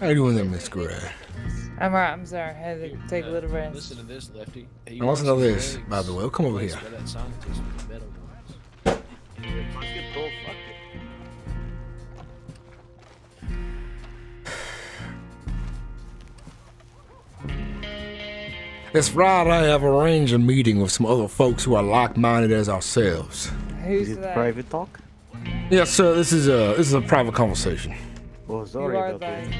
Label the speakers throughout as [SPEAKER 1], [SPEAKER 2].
[SPEAKER 1] How you doing there, Miss Gray?
[SPEAKER 2] I'm alright, I'm sorry. I had to take a little rest.
[SPEAKER 3] Listen to this, Lefty. He
[SPEAKER 1] Now listen to
[SPEAKER 3] wants his
[SPEAKER 1] this,
[SPEAKER 3] legs
[SPEAKER 1] by the way. Come over here.
[SPEAKER 3] replaced by that scientist with the metal ones.
[SPEAKER 4] Fuck it, bro. Fuck it.
[SPEAKER 1] This Friday, I've arranged a meeting with some other folks who are like-minded as ourselves.
[SPEAKER 2] Who's
[SPEAKER 4] Is it
[SPEAKER 2] that?
[SPEAKER 4] private talk?
[SPEAKER 1] Yes, sir. This is a private conversation.
[SPEAKER 4] Oh,
[SPEAKER 2] Who
[SPEAKER 4] sorry
[SPEAKER 2] are
[SPEAKER 4] about that.
[SPEAKER 2] they?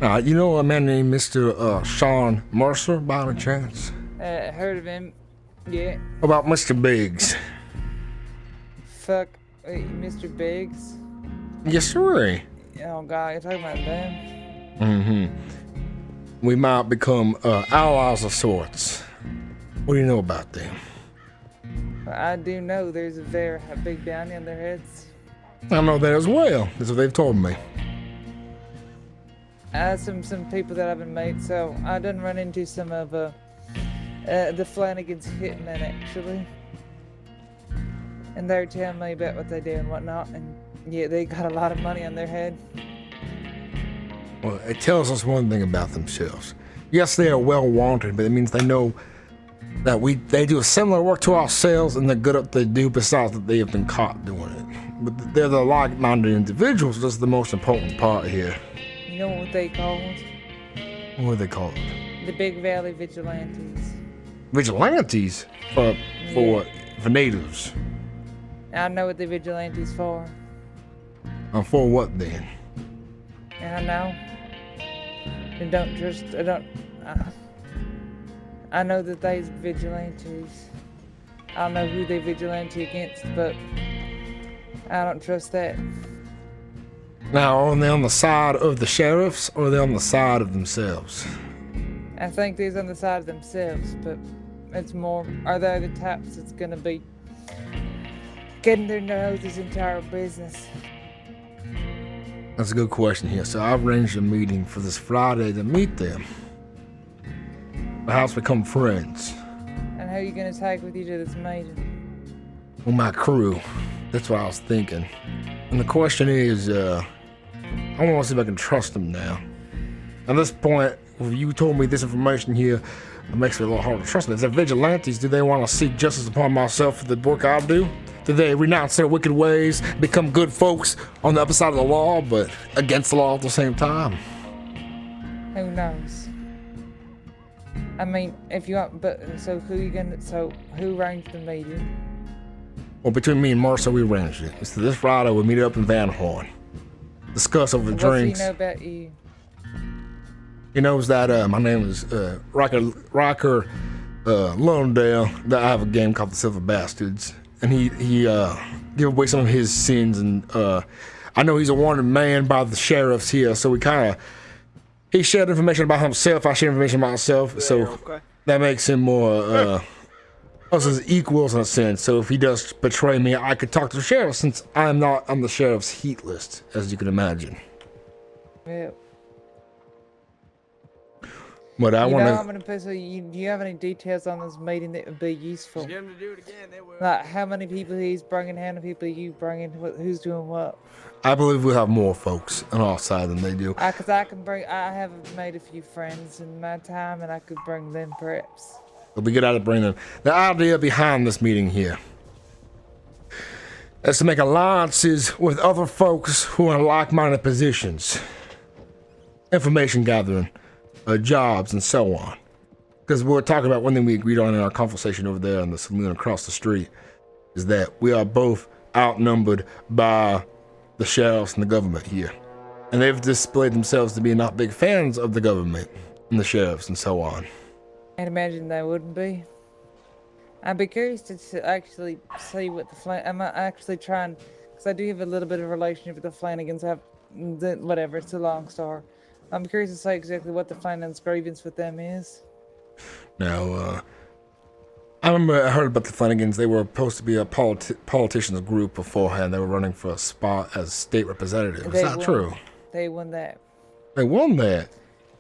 [SPEAKER 1] You know a man named Mr. Sean Mercer, by any chance?
[SPEAKER 2] Heard of him? Yeah.
[SPEAKER 1] What about Mr. Biggs?
[SPEAKER 2] Fuck. Wait, Mr. Biggs?
[SPEAKER 1] Yes, sir.
[SPEAKER 2] Oh god, you're talking about them?
[SPEAKER 1] Mm-hmm. We might become allies of sorts. What do you know about them?
[SPEAKER 2] I do know there's a very big bounty on their heads.
[SPEAKER 1] I know that as well. That's what they've told me.
[SPEAKER 2] Some people that I've been made, so I done run into some of the Flanagan's hitmen actually. And they're telling me about what they do and whatnot, and yeah, they got a lot of money on their head.
[SPEAKER 1] Well, it tells us one thing about themselves. Yes, they are well wanted, but it means they know that they do a similar work to ourselves, and they're good at what they do. Besides that, they have been caught doing it. But they're the like-minded individuals. That's the most important part here.
[SPEAKER 2] You know what they called?
[SPEAKER 1] What are they called?
[SPEAKER 2] The Big Valley Vigilantes.
[SPEAKER 1] Vigilantes for natives.
[SPEAKER 2] I know what the Vigilantes for.
[SPEAKER 1] And for what then?
[SPEAKER 2] And I know. And don't trust. I know that they's vigilantes. I don't know who they vigilante against, but I don't trust that.
[SPEAKER 1] Now, are they on the side of the sheriffs, or are they on the side of themselves?
[SPEAKER 2] I think they's on the side of themselves, but it's more, are they the types that's gonna be getting their nose this entire business?
[SPEAKER 1] That's a good question here. So I've arranged a meeting for this Friday to meet them. Perhaps become friends.
[SPEAKER 2] And who are you gonna take with you to this meeting?
[SPEAKER 1] Well, my crew. That's what I was thinking. And the question is, I want to see if I can trust them now. At this point, if you told me this information here, it makes it a little hard to trust them. If they're vigilantes, do they want to seek justice upon myself for the work I do? Do they renounce their wicked ways, become good folks on the upper side of the law, but against the law at the same time?
[SPEAKER 2] Who knows? I mean, if you want, but so who arranged the meeting?
[SPEAKER 1] Well, between me and Marcia, we arranged it. So this Friday, we'll meet up in Van Horn. Discuss over
[SPEAKER 2] What's
[SPEAKER 1] drinks.
[SPEAKER 2] he know about you?
[SPEAKER 1] He knows that my name is Rocker Londale, that I have a game called the Silver Bastards. And he gave away some of his sins, and I know he's a wanted man by the sheriffs here, so he shared information about himself, I shared information about myself,
[SPEAKER 4] Yeah,
[SPEAKER 1] so
[SPEAKER 4] okay.
[SPEAKER 1] that makes him more us as equals in a sense. So if he does betray me, I could talk to the sheriff, since I'm not on the sheriff's heat list, as you can imagine.
[SPEAKER 2] Yeah.
[SPEAKER 1] But I want
[SPEAKER 2] I'm
[SPEAKER 1] to.
[SPEAKER 2] gonna put, so do you have any details on this meeting that would be useful?
[SPEAKER 4] Get him to do it again, they will.
[SPEAKER 2] Like how many people he's bringing, how many people you bringing, who's doing what?
[SPEAKER 1] I believe we'll have more folks on our side than they do.
[SPEAKER 2] Cause I have made a few friends in my time, and I could bring them perhaps.
[SPEAKER 1] It'll be good at bringing them. The idea behind this meeting here is to make alliances with other folks who are in like-minded positions, information gathering, jobs, and so on. Because we're talking about one thing we agreed on in our conversation over there in the saloon across the street, is that we are both outnumbered by the sheriffs and the government here. And they've displayed themselves to be not big fans of the government and the sheriffs and so on.
[SPEAKER 2] I'd imagine they wouldn't be. I'd be curious to actually see what I'm actually trying, because I do have a little bit of a relationship with the Flanagans. Whatever, it's a long story. I'm curious to see exactly what the Flanagans' grievance with them is.
[SPEAKER 1] Now, I heard about the Flanagans. They were supposed to be a politicians group beforehand. They were running for a spot as state representative. Is that true?
[SPEAKER 2] They won that.
[SPEAKER 1] They won that.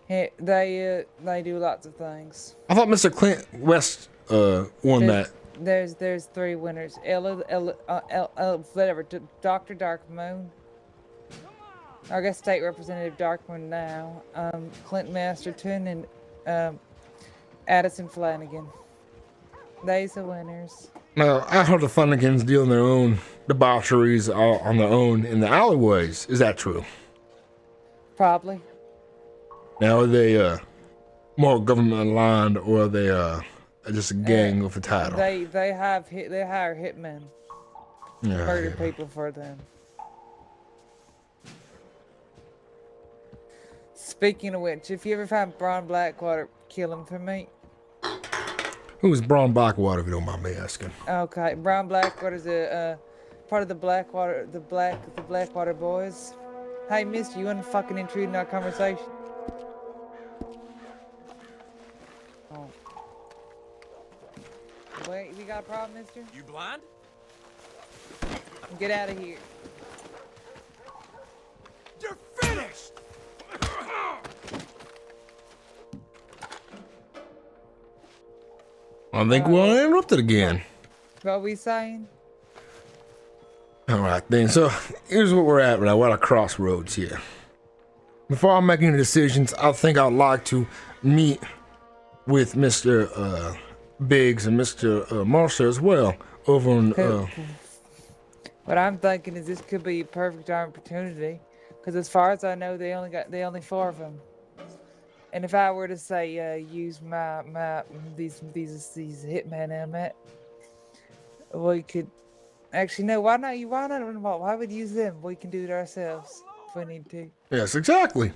[SPEAKER 2] Yeah, they do lots of things.
[SPEAKER 1] I thought Mr. Clint West won that.
[SPEAKER 2] There's three winners. Whatever. Dr. Dark Moon. I guess State Representative Darkman now, Clint Masterton, and Addison Flanagan. They's the winners.
[SPEAKER 1] Now, I heard the Flanagans deal in their own debaucheries on their own in the alleyways. Is that true?
[SPEAKER 2] Probably.
[SPEAKER 1] Now, are they more government aligned, or are they just a gang with a title?
[SPEAKER 2] They hire hitmen,
[SPEAKER 1] Yeah,
[SPEAKER 2] murder
[SPEAKER 1] yeah.
[SPEAKER 2] people for them. Speaking of which, if you ever find Braun Blackwater, kill him for me.
[SPEAKER 1] Who's Braun Blackwater, if you don't mind me asking?
[SPEAKER 2] Okay, Braun Blackwater's a part of the Blackwater boys. Hey, mister, you wanna fucking intrude in our conversation? Oh. Wait, you got a problem, mister?
[SPEAKER 4] You blind?
[SPEAKER 2] Get out of here.
[SPEAKER 4] You're finished!
[SPEAKER 1] I think we're interrupted again.
[SPEAKER 2] What we saying?
[SPEAKER 1] All right, then. So here's what we're at now. We're at a crossroads here. Before I'm making any decisions, I think I'd like to meet with Mr. Biggs and Mr. Marshall as well over on.
[SPEAKER 2] What I'm thinking is this could be a perfect opportunity, because as far as I know, they only 4 of them. And if I were to say use these hitmen I met, we could actually no. Why not? Why would we use them? We can do it ourselves if we need to.
[SPEAKER 1] Yes, exactly.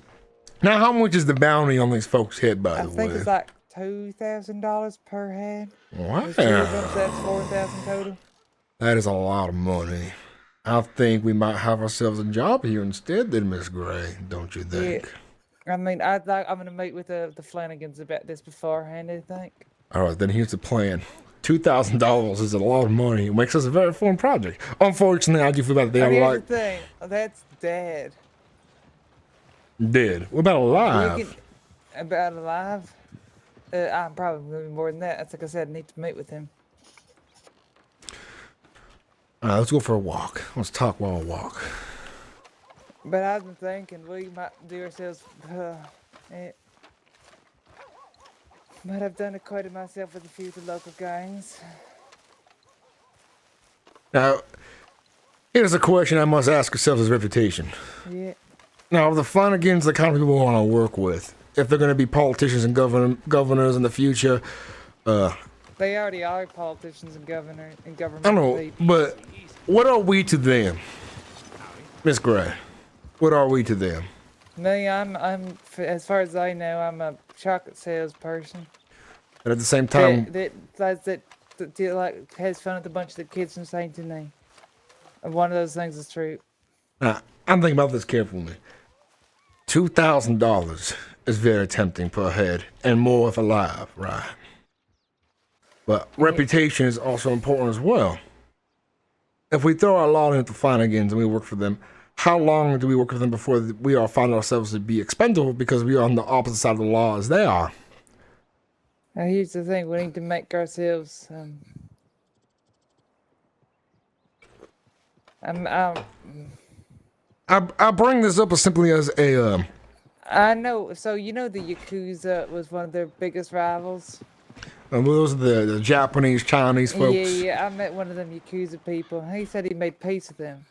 [SPEAKER 1] Now, how much is the bounty on these folks' head, by
[SPEAKER 2] I
[SPEAKER 1] the way?
[SPEAKER 2] think it's like $2,000 per head.
[SPEAKER 1] Wow.
[SPEAKER 2] There's 2 of them, so that's 4,000 total.
[SPEAKER 1] That is a lot of money. I think we might have ourselves a job here instead, then, Miss Gray. Don't you think?
[SPEAKER 2] Yeah. I mean, I'm gonna meet with the Flanagans about this beforehand, I think.
[SPEAKER 1] All right, then here's the plan. $2,000 is a lot of money. It makes us a very fun project. Unfortunately, how do you feel about it? They are
[SPEAKER 2] Here's
[SPEAKER 1] like
[SPEAKER 2] the thing. That's dead.
[SPEAKER 1] dead. What about alive?
[SPEAKER 2] We can, about alive? I'm probably gonna be more than that. That's like I said, I need to meet with him.
[SPEAKER 1] All right, let's go for a walk. Let's talk while we walk.
[SPEAKER 2] But I've been thinking we might do ourselves. Might have done acquainted myself with a few of the local gangs.
[SPEAKER 1] Now, here's a question I must ask ourselves as reputation.
[SPEAKER 2] Yeah.
[SPEAKER 1] Now, the Flanagans, the kind of people we want to work with, if they're going to be politicians and governors in the future,
[SPEAKER 2] They already are politicians and government
[SPEAKER 1] I know,
[SPEAKER 2] people.
[SPEAKER 1] but what are we to them, Miss Gray? What are we to them?
[SPEAKER 2] Me, I'm as far as I know, I'm a chocolate salesperson.
[SPEAKER 1] And at the same time,
[SPEAKER 2] that like has fun with a bunch of the kids from Saint Denis. And one of those things is true.
[SPEAKER 1] now, I'm thinking about this carefully. $2,000 is very tempting per head, and more if alive, right? But reputation is also important as well. If we throw our lot into Flanagans and we work for them, how long do we work with them before we are find ourselves to be expendable because we are on the opposite side of the law as they are?
[SPEAKER 2] Now here's the thing: we need to make ourselves.
[SPEAKER 1] I bring this up as simply as a.
[SPEAKER 2] I know. So you know the Yakuza was one of their biggest rivals.
[SPEAKER 1] Those are the Japanese, Chinese folks.
[SPEAKER 2] Yeah. I met one of them Yakuza people. He said he made peace with them.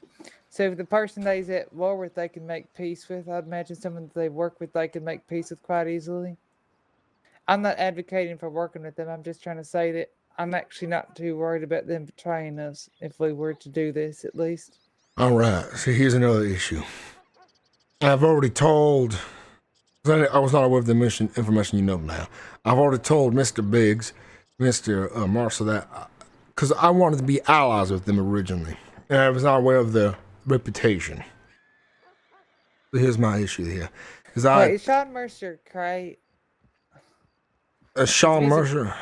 [SPEAKER 2] So if the person they's at war with, they can make peace with. I'd imagine someone that they work with, they can make peace with quite easily. I'm not advocating for working with them. I'm just trying to say that I'm actually not too worried about them betraying us if we were to do this, at least.
[SPEAKER 1] All right. So here's another issue. I've already told. I was not aware of the information you know now. I've already told Mr. Biggs, Mr. Marshall that because I wanted to be allies with them originally, and I was not aware of their reputation. So here's my issue here: is
[SPEAKER 2] Wait, is Sean Mercer cray?
[SPEAKER 1] Sean Mercer.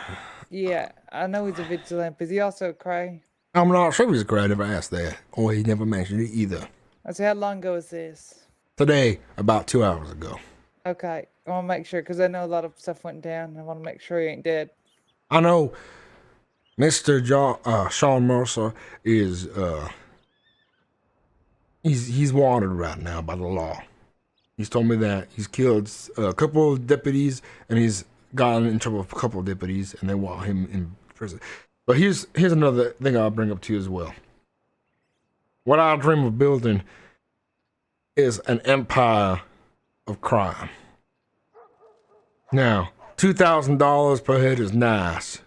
[SPEAKER 2] Yeah, I know he's a vigilante, but is he also cray?
[SPEAKER 1] I'm not sure if he's a I never asked that, or he never mentioned it either.
[SPEAKER 2] I said, how long ago is this?
[SPEAKER 1] Today, about 2 hours ago.
[SPEAKER 2] Okay, I want to make sure because I know a lot of stuff went down. And I want to make sure he ain't dead.
[SPEAKER 1] I know Mr. Sean Mercer is he's wanted right now by the law. He's told me that he's killed a couple of deputies and he's gotten in trouble with a couple of deputies and they want him in prison. But here's another thing I'll bring up to you as well. What I dream of building is an empire of crime. Now, $2,000 per head is nice.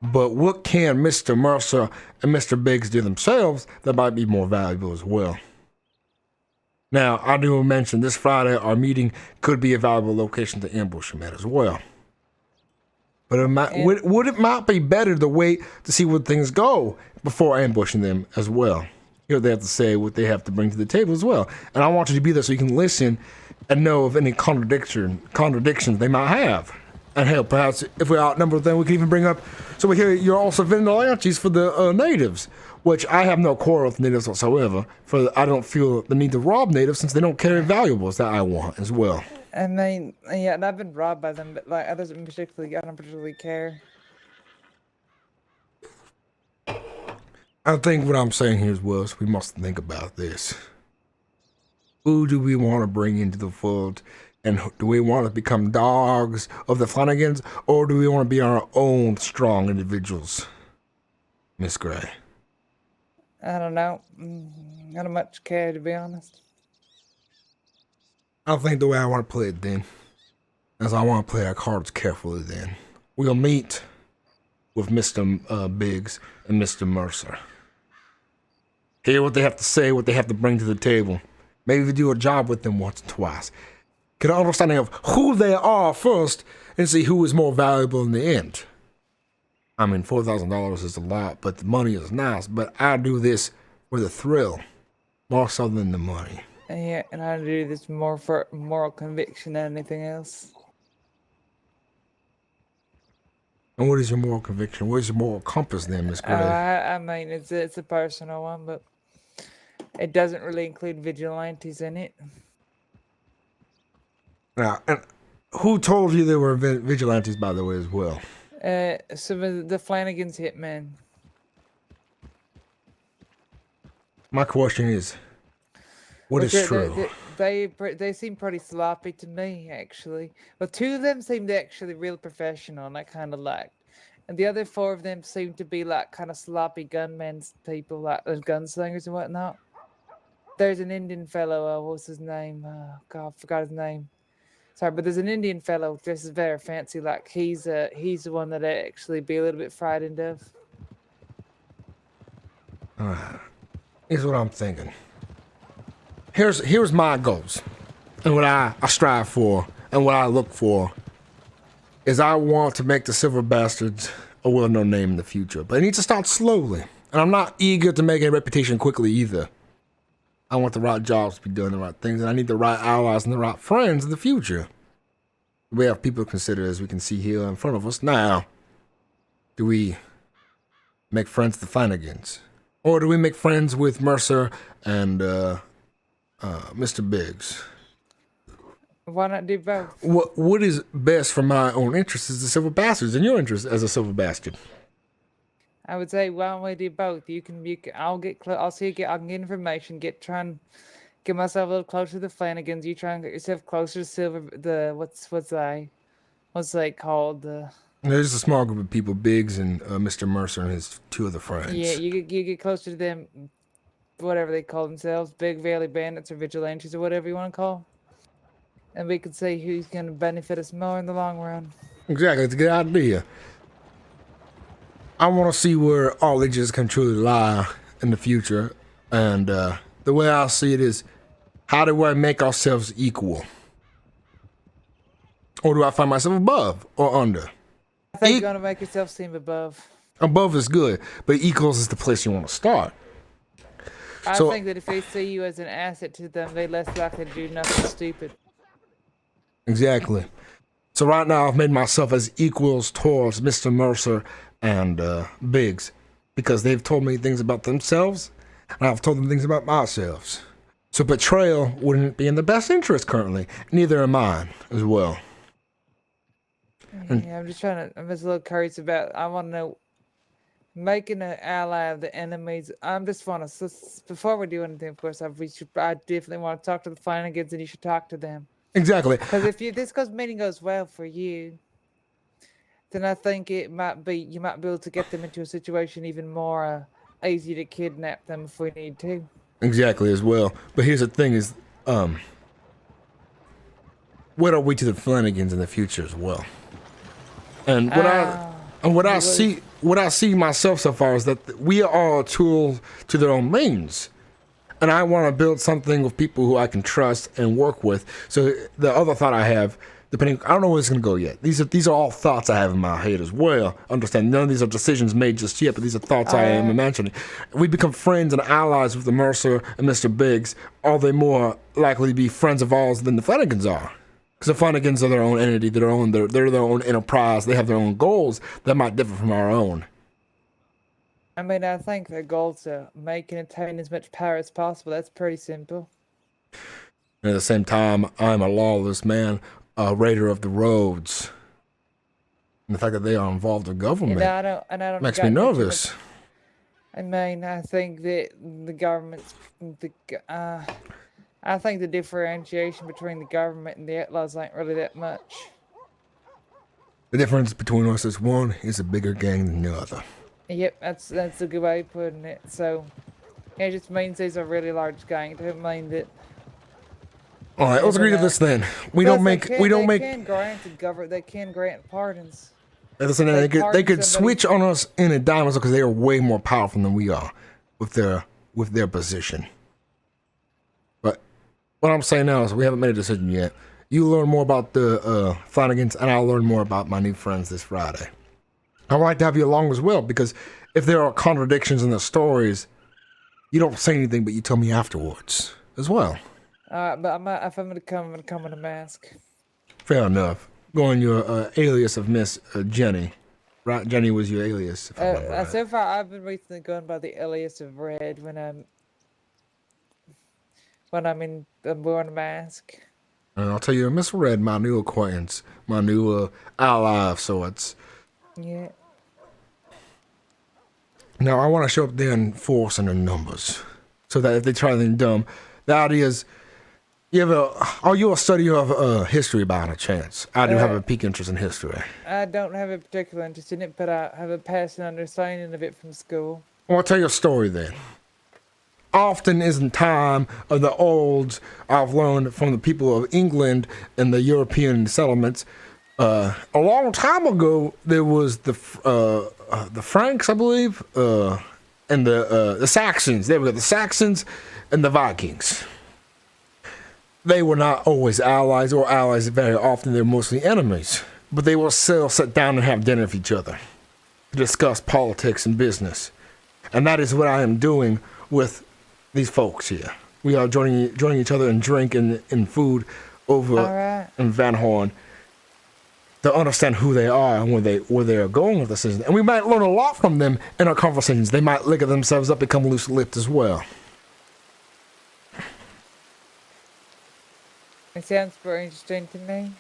[SPEAKER 1] But what can Mr. Mercer and Mr. Biggs do themselves that might be more valuable as well? Now, I do mention this Friday our meeting could be a valuable location to ambush him at as well. But would it might be better to wait to see where things go before ambushing them as well? You know, they have to say what they have to bring to the table as well. And I want you to be there so you can listen and know of any contradictions they might have. And hell, perhaps if we outnumber them, we can even bring up. So we hear you're also vigilantes for the natives, which I have no quarrel with natives whatsoever. For I don't feel the need to rob natives since they don't carry valuables that I want as well.
[SPEAKER 2] I mean, yeah, and I've been robbed by them, but like I don't particularly care.
[SPEAKER 1] I think what I'm saying here as well is we must think about this. Who do we want to bring into the fold? And do we want to become dogs of the Flanagans, or do we want to be our own strong individuals, Miss Gray?
[SPEAKER 2] I don't know. I don't much care, to be honest.
[SPEAKER 1] I think the way I want to play it then is I want to play our cards carefully then. We'll meet with Mr. Biggs and Mr. Mercer. Hear what they have to say, what they have to bring to the table. Maybe we do a job with them once or twice. Get an understanding of who they are first and see who is more valuable in the end. I mean, $4,000 is a lot, but the money is nice. But I do this for the thrill, more so than the money.
[SPEAKER 2] Yeah, and I do this more for moral conviction than anything else.
[SPEAKER 1] And what is your moral conviction? What is your moral compass then, Miss Gray?
[SPEAKER 2] I mean, it's a personal one, but it doesn't really include vigilantes in it.
[SPEAKER 1] Now, and who told you there were vigilantes, by the way, as well?
[SPEAKER 2] Some of the Flanagan's hitmen.
[SPEAKER 1] My question is, what is true?
[SPEAKER 2] They seem pretty sloppy to me, actually. Well, two of them seemed actually real professional, and I kind of liked. And the other four of them seemed to be like kind of sloppy gunmen people, like gunslingers and whatnot. There's an Indian fellow. What's his name? Oh God, I forgot his name. Sorry, but there's an Indian fellow dresses very fancy. Like he's the one that I actually be a little bit frightened of.
[SPEAKER 1] Here's what I'm thinking. Here's my goals, and what I strive for, and what I look for, is I want to make the Silver Bastards a well-known name in the future. But it needs to start slowly, and I'm not eager to make a reputation quickly either. I want the right jobs to be doing the right things, and I need the right allies and the right friends in the future. We have people to consider, as we can see here in front of us now. Do we make friends with the Flanagans? Or do we make friends with Mercer and Mr. Biggs?
[SPEAKER 2] Why not do both?
[SPEAKER 1] What is best for my own interest is the Silver Bastards, and your interest as a Silver Bastard.
[SPEAKER 2] I would say, why don't we do both? I'll get close. I can get information. Try and get myself a little closer to the Flanagans. You try and get yourself closer to Silver. What's they called?
[SPEAKER 1] There's a small group of people, Biggs and Mr. Mercer and his two other friends.
[SPEAKER 2] Yeah, you get closer to them. Whatever they call themselves, Big Valley Bandits or Vigilantes or whatever you want to call. And we can see who's going to benefit us more in the long run.
[SPEAKER 1] Exactly, it's a good idea. I want to see where all ages can truly lie in the future. And the way I see it is, how do I make ourselves equal? Or do I find myself above or under?
[SPEAKER 2] I think you're going to make yourself seem above.
[SPEAKER 1] Above is good, but equals is the place you want to start.
[SPEAKER 2] I think that if they see you as an asset to them, they're less likely to do nothing stupid.
[SPEAKER 1] Exactly. So right now I've made myself as equals towards Mr. Mercer and Biggs, because they've told me things about themselves, and I've told them things about myself. So betrayal wouldn't be in the best interest currently. Neither am mine as well.
[SPEAKER 2] Yeah, I'm just a little curious about, I want to know, making an ally of the enemies. I'm just want to before we do anything. Of course, I definitely want to talk to the Flanagans, and you should talk to them.
[SPEAKER 1] Exactly.
[SPEAKER 2] Because if meeting goes well for you, then I think you might be able to get them into a situation even more easy to kidnap them if we need to.
[SPEAKER 1] Exactly as well. But here's the thing: is what are we to the Flanagans in the future as well? And what I see myself so far is that we are all a tool to their own means. And I want to build something with people who I can trust and work with. So the other thought I have, I don't know where it's going to go yet. These are all thoughts I have in my head as well. Understand, none of these are decisions made just yet, but these are thoughts I am imagining. We become friends and allies with the Mercer and Mr. Biggs. Are they more likely to be friends of ours than the Flanagans are? Because the Flanagans are their own entity, they're their own enterprise. They have their own goals that might differ from our own.
[SPEAKER 2] I mean, I think their goals are make and attain as much power as possible. That's pretty simple.
[SPEAKER 1] And at the same time, I'm a lawless man, a raider of the roads. And the fact that they are involved in government makes me nervous.
[SPEAKER 2] I mean, I think that the government's I think the differentiation between the government and the outlaws ain't really that much.
[SPEAKER 1] The difference between us is one is a bigger gang than the other.
[SPEAKER 2] Yep, that's a good way of putting it. So, it just means these are really large gangs. It doesn't mean that.
[SPEAKER 1] All right, let's agree to this then. They
[SPEAKER 2] can grant pardons.
[SPEAKER 1] Listen, they could switch on us in a dime because they are way more powerful than we are with their position. But what I'm saying now is we haven't made a decision yet. You learn more about the Flanagans, and I'll learn more about my new friends this Friday. I'd like to have you along as well, because if there are contradictions in the stories, you don't say anything, but you tell me afterwards as well.
[SPEAKER 2] But if I'm gonna come in a mask.
[SPEAKER 1] Fair enough. Go on your alias of Miss Jenny. Right, Jenny was your alias. If I remember right.
[SPEAKER 2] So far, I've been recently going by the alias of Red when I'm wearing a mask.
[SPEAKER 1] And I'll tell you, Miss Red, my new acquaintance, my new ally of sorts.
[SPEAKER 2] Yeah.
[SPEAKER 1] Now, I want to show up there in force and in numbers, so that if they try anything dumb, the idea is, are you a study of history by any chance? I do have a peak interest in history.
[SPEAKER 2] I don't have a particular interest in it, but I have a passing understanding of it from school.
[SPEAKER 1] Well, I'll tell you a story then. Often is in time of the olds, I've learned from the people of England and the European settlements. A long time ago, there was the Franks, I believe, and the Saxons. There we go, the Saxons and the Vikings. They were not always allies, or allies very often. They were mostly enemies. But they will still sit down and have dinner with each other to discuss politics and business. And that is what I am doing with these folks here. We are joining each other in drink and food over in Van Horn to understand who they are and where they are going with this. And we might learn a lot from them in our conversations. They might lick themselves up, become loose-lipped as well.
[SPEAKER 2] It sounds very interesting to me.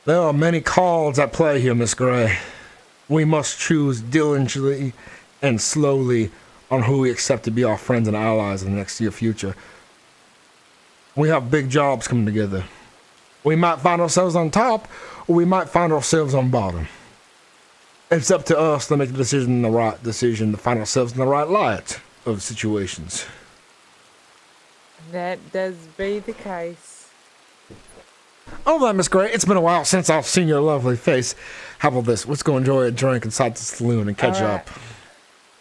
[SPEAKER 1] There are many cards at play here, Miss Gray. We must choose diligently and slowly on who we accept to be our friends and allies in the next near future. We have big jobs coming together. We might find ourselves on top, or we might find ourselves on bottom. It's up to us to make the right decision, to find ourselves in the right light of situations.
[SPEAKER 2] That does be the case.
[SPEAKER 1] All right, Miss Gray, it's been a while since I've seen your lovely face. How about this? Let's go enjoy a drink inside the saloon and catch up.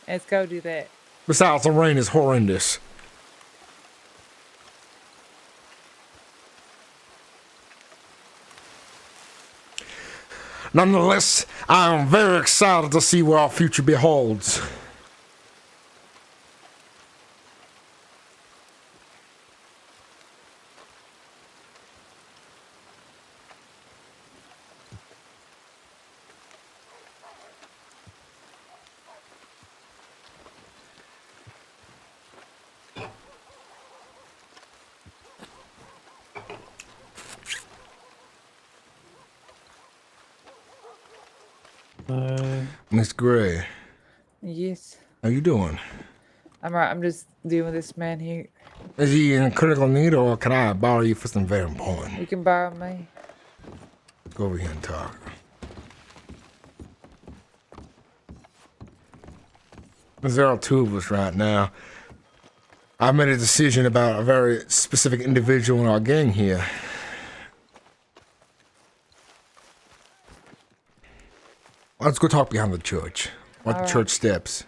[SPEAKER 2] Let's go do that.
[SPEAKER 1] Besides, the rain is horrendous. Nonetheless, I am very excited to see what our future beholds. Miss Gray,
[SPEAKER 2] Yes.
[SPEAKER 1] how you doing?
[SPEAKER 2] I'm right. I'm just dealing with this man here.
[SPEAKER 1] Is he in critical need, or can I borrow you for something very important?
[SPEAKER 2] You can borrow me.
[SPEAKER 1] Let's go over here and talk. There are two of us right now. I made a decision about a very specific individual in our gang here. Let's go talk behind the church, at the church steps.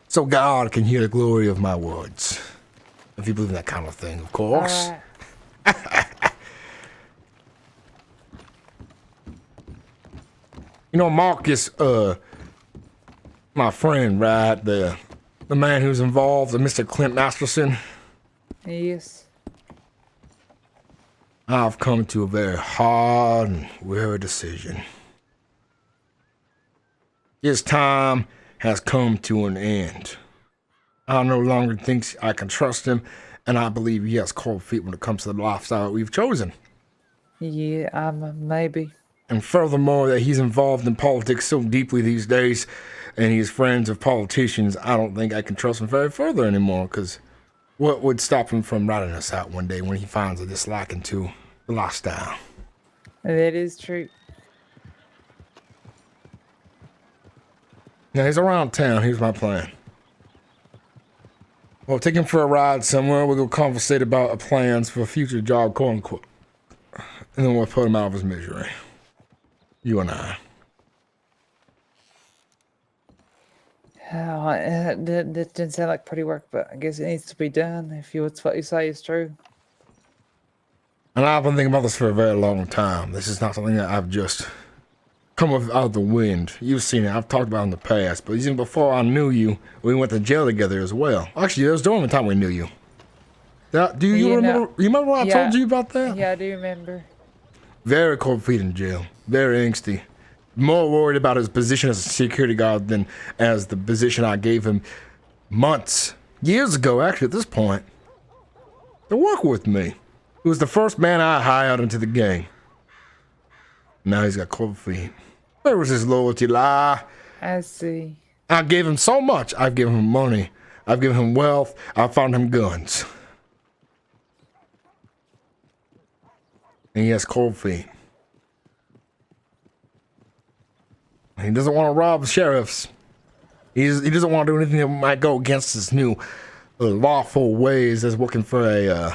[SPEAKER 1] So God can hear the glory of my words. If you believe in that kind of thing, of course.
[SPEAKER 2] All right.
[SPEAKER 1] You know, Marcus, my friend, right? The man who's involved, Mr. Clint Masterson.
[SPEAKER 2] Yes.
[SPEAKER 1] I've come to a very hard and weary decision. His time has come to an end. I no longer think I can trust him, and I believe he has cold feet when it comes to the lifestyle we've chosen.
[SPEAKER 2] Yeah, maybe.
[SPEAKER 1] And furthermore, that he's involved in politics so deeply these days, and he's friends of politicians, I don't think I can trust him very further anymore, because what would stop him from ratting us out one day when he finds a disliking to the lifestyle?
[SPEAKER 2] That is true.
[SPEAKER 1] Now, he's around town. Here's my plan. We'll take him for a ride somewhere. We'll go conversate about plans for a future job, quote unquote. And then we'll put him out of his misery. You and I.
[SPEAKER 2] Oh, that didn't sound like pretty work, but I guess it needs to be done if what you say is true.
[SPEAKER 1] And I've been thinking about this for a very long time. This is not something that I've just come up out of the wind. You've seen it. I've talked about it in the past. But even before I knew you, we went to jail together as well. Actually, there was the only time we knew you. Do you remember? You remember when I told you about that?
[SPEAKER 2] Yeah, I do remember.
[SPEAKER 1] Very cold feet in jail. Very angsty. More worried about his position as a security guard than as the position I gave him years ago, actually, at this point, to work with me. He was the first man I hired into the gang. Now he's got cold feet. Where was his loyalty lie?
[SPEAKER 2] I see.
[SPEAKER 1] I gave him so much. I've given him money. I've given him wealth. I've found him guns. And he has cold feet. He doesn't want to rob sheriffs. He doesn't want to do anything that might go against his new lawful ways as working for a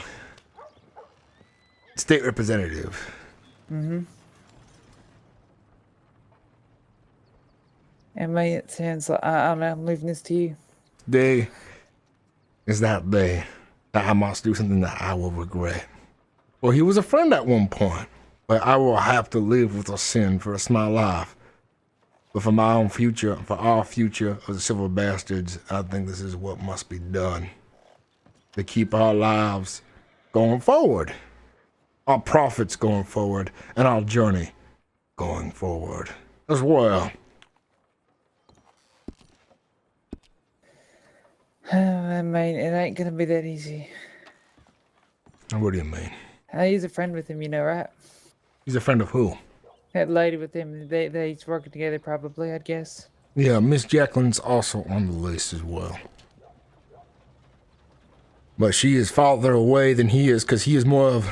[SPEAKER 1] state representative.
[SPEAKER 2] Mm-hmm. And me, it sounds like, I don't know, I'm leaving this to you.
[SPEAKER 1] Day is that day that I must do something that I will regret. Well, he was a friend at one point, but I will have to live with a sin for the rest of my life. But for my own future, for our future as the civil bastards, I think this is what must be done to keep our lives going forward, our profits going forward, and our journey going forward as well.
[SPEAKER 2] I mean, it ain't gonna be that easy.
[SPEAKER 1] What do you mean?
[SPEAKER 2] He's a friend with him, you know, right?
[SPEAKER 1] He's a friend of who?
[SPEAKER 2] That lady with him, they's working together probably, I'd guess.
[SPEAKER 1] Yeah, Miss Jacqueline's also on the list as well. But she is farther away than he is because he is more of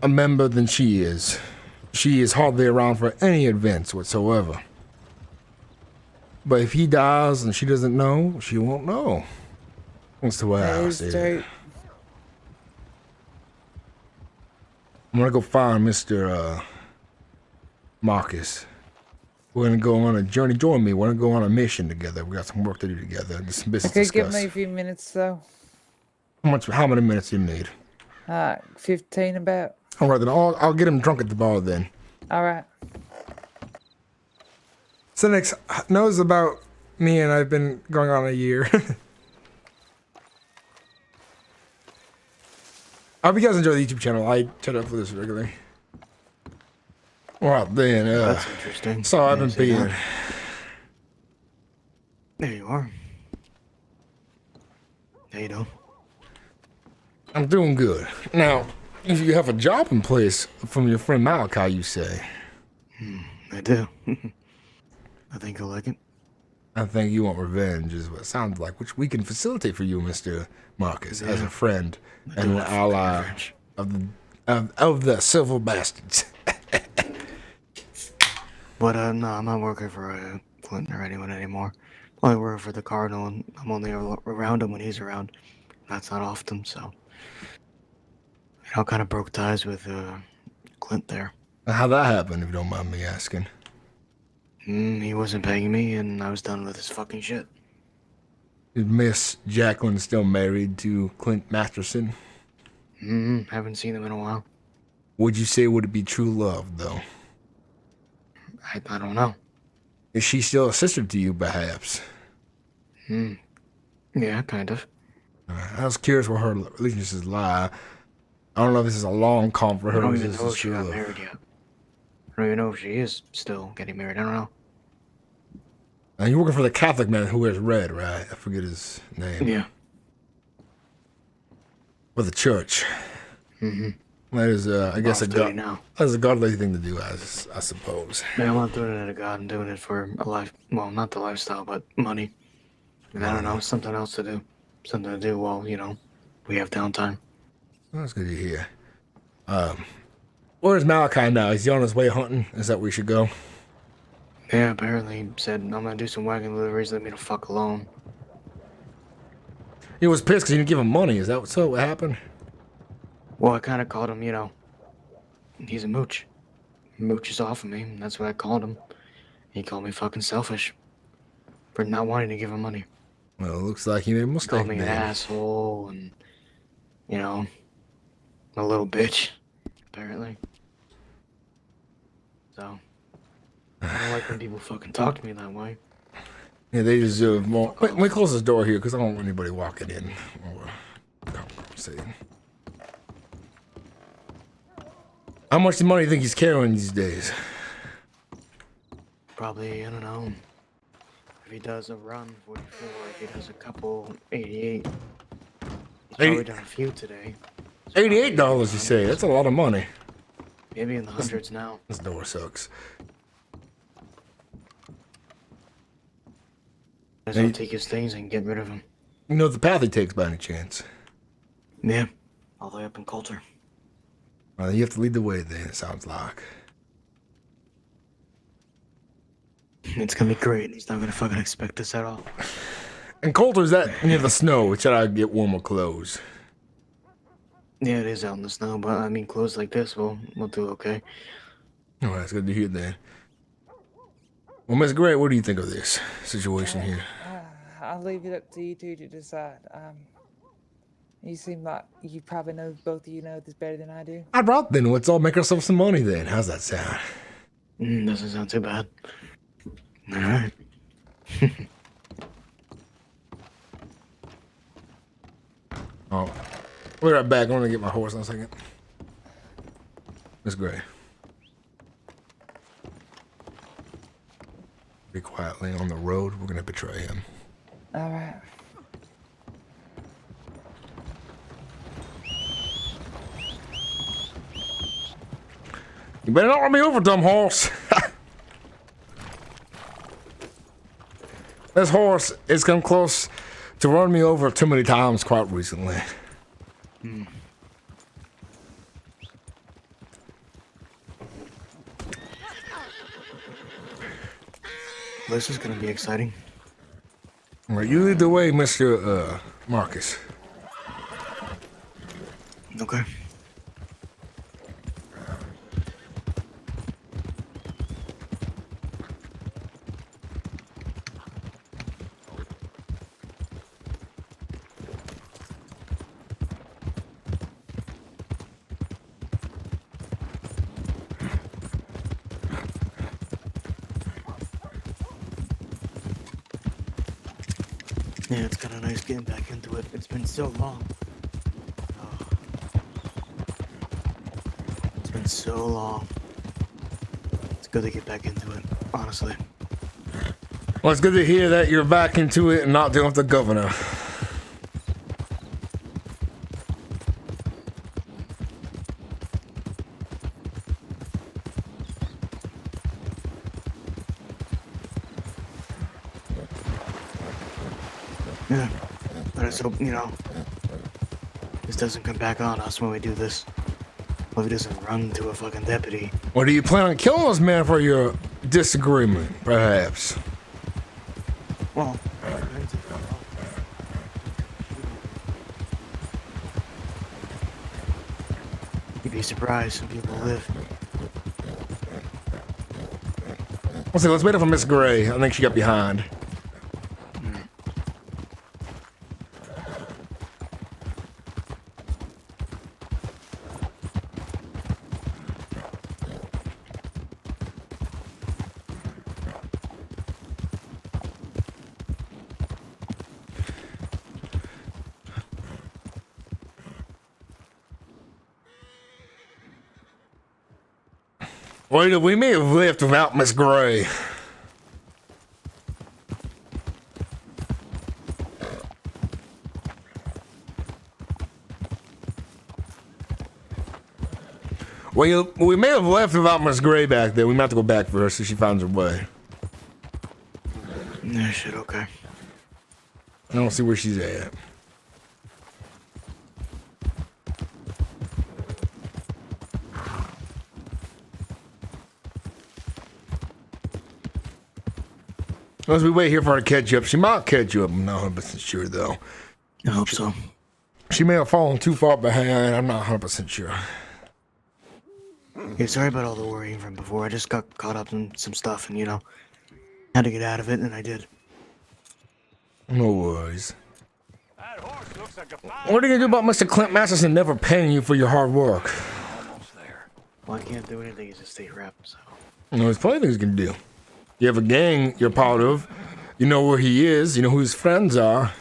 [SPEAKER 1] a member than she is. She is hardly around for any events whatsoever. But if he dies and she doesn't know, she won't know. That's the way I see it. I'm gonna go find Mr. Marcus. We're gonna go on a journey. Join me. We're gonna go on a mission together. We got some work to do together. Just some business to
[SPEAKER 2] Okay, give
[SPEAKER 1] discuss.
[SPEAKER 2] me a few minutes though.
[SPEAKER 1] How many minutes do you need?
[SPEAKER 2] 15 about.
[SPEAKER 1] All right, then I'll get him drunk at the bar then.
[SPEAKER 2] All right.
[SPEAKER 5] Sinnix knows about me, and I've been going on a year. I hope you guys enjoy the YouTube channel. I chat up for this regularly.
[SPEAKER 1] Well, then,
[SPEAKER 6] That's interesting.
[SPEAKER 1] so I've been
[SPEAKER 6] Didn't see
[SPEAKER 1] peeing.
[SPEAKER 6] that. There you are. How you doing?
[SPEAKER 1] I'm doing good. Now, if you have a job in place from your friend Malachi, you say.
[SPEAKER 6] I do. I think he'll like it.
[SPEAKER 1] I think you want revenge, is what it sounds like, which we can facilitate for you, Mr. Marcus, as a friend and an ally of the civil bastards.
[SPEAKER 6] But no, I'm not working for Clinton or anyone anymore. I only work for the Cardinal, and I'm only around him when he's around. That's not often, so. I kind of broke ties with Clint there.
[SPEAKER 1] How'd that happen, if you don't mind me asking?
[SPEAKER 6] He wasn't paying me, and I was done with his fucking shit.
[SPEAKER 1] Is Miss Jacqueline still married to Clint Masterson?
[SPEAKER 6] Haven't seen him in a while.
[SPEAKER 1] Would you say would it be true love, though?
[SPEAKER 6] I don't know.
[SPEAKER 1] Is she still a sister to you, perhaps?
[SPEAKER 6] Yeah, kind of.
[SPEAKER 1] I was curious where her allegiances lie. I don't know if this is a long con for
[SPEAKER 6] I
[SPEAKER 1] her.
[SPEAKER 6] don't
[SPEAKER 1] Or
[SPEAKER 6] even
[SPEAKER 1] this
[SPEAKER 6] know
[SPEAKER 1] is
[SPEAKER 6] if she
[SPEAKER 1] true
[SPEAKER 6] got
[SPEAKER 1] love.
[SPEAKER 6] married yet. I don't even know if she is still getting married. I don't know.
[SPEAKER 1] And you're working for the Catholic man who wears red, right? I forget his name.
[SPEAKER 6] Yeah.
[SPEAKER 1] For the church. That is, I guess,
[SPEAKER 6] Off duty now.
[SPEAKER 1] that's a godly thing to do, I suppose.
[SPEAKER 6] Man, I'm not doing it to God. I'm doing it for a life. Well, not the lifestyle, but money. And I don't know, something else to do. Something to do while, we have downtime.
[SPEAKER 1] That's good to hear. Where's Malachi now? Is he on his way hunting? Is that where we should go?
[SPEAKER 6] Yeah, apparently he said, I'm gonna do some wagon deliveries, let me the fuck alone.
[SPEAKER 1] He was pissed because he didn't give him money. Is that what happened?
[SPEAKER 6] Well, I kind of called him, he's a mooch. Mooch is off of me, and that's what I called him. He called me fucking selfish for not wanting to give him money.
[SPEAKER 1] Well, it looks like he made a
[SPEAKER 6] He
[SPEAKER 1] mistake.
[SPEAKER 6] called me an
[SPEAKER 1] then.
[SPEAKER 6] asshole and, a little bitch, apparently. So, I don't like when people fucking talk to me that way.
[SPEAKER 1] Yeah, they deserve more. Wait, let me close this door here because I don't want anybody walking in or conversating. How much money do you think he's carrying these days?
[SPEAKER 6] Probably, I don't know. If he does a run 44, if he does a couple 88. He's probably done a few today.
[SPEAKER 1] $88, you say? That's a lot of money.
[SPEAKER 6] Maybe in the hundreds now.
[SPEAKER 1] This door sucks.
[SPEAKER 6] I just want to take his things and get rid of him.
[SPEAKER 1] You know the path he takes by any chance?
[SPEAKER 6] Yeah. All the way up in Coulter.
[SPEAKER 1] Well, you have to lead the way then, it sounds like.
[SPEAKER 6] It's gonna be great. He's not gonna fucking expect this at all.
[SPEAKER 1] And Coulter's that near the snow. Should I get warmer clothes?
[SPEAKER 6] Yeah, it is out in the snow, but I mean, clothes like this, we'll do okay.
[SPEAKER 1] All right, it's good to hear then. Well, Miss Gray, what do you think of this situation here?
[SPEAKER 2] I'll leave it up to you two to decide. You seem like you probably know, both of you know this better than I do.
[SPEAKER 1] All right, then. Let's all make ourselves some money then. How's that sound?
[SPEAKER 6] Doesn't sound too bad. All right.
[SPEAKER 1] Oh, we'll be right back. I'm going to get my horse in a second. Miss Gray. Be quietly on the road. We're going to betray him.
[SPEAKER 2] All right.
[SPEAKER 1] You better not run me over, dumb horse. This horse has come close to run me over too many times quite recently.
[SPEAKER 6] This is gonna be exciting.
[SPEAKER 1] All right, you lead the way, Mr. Marcus.
[SPEAKER 6] Okay. Yeah, it's kind of nice getting back into it. It's been so long. Oh. It's been so long. It's good to get back into it, honestly.
[SPEAKER 1] Well, it's good to hear that you're back into it and not dealing with the governor.
[SPEAKER 6] Yeah. Let us hope, this doesn't come back on us when we do this. Well, if he doesn't run to a fucking deputy.
[SPEAKER 1] Or do you plan on killing this man for your disagreement, perhaps?
[SPEAKER 6] Well, you'd be surprised some people live.
[SPEAKER 1] Let's wait for Miss Gray. I think she got behind. Wait, we may have left without Miss Gray. Well, we may have left without Miss Gray back there. We might have to go back for her so she finds her way.
[SPEAKER 6] Yeah, shit, okay.
[SPEAKER 1] I don't see where she's at. As we wait here for her to catch up, she might catch up. I'm not 100% sure, though.
[SPEAKER 6] I hope so.
[SPEAKER 1] She may have fallen too far behind. I'm not 100% sure.
[SPEAKER 6] Yeah, sorry about all the worrying from before. I just got caught up in some stuff and, had to get out of it, and I did.
[SPEAKER 1] No worries.
[SPEAKER 4] That horse looks like a fine.
[SPEAKER 1] What are you going to do about Mr. Clint Masterson never paying you for your hard work?
[SPEAKER 4] Almost there.
[SPEAKER 6] Well, I can't do anything as a state rep, so.
[SPEAKER 1] There's plenty of things you can do. You have a gang you're part of. You know where he is. You know who his friends are.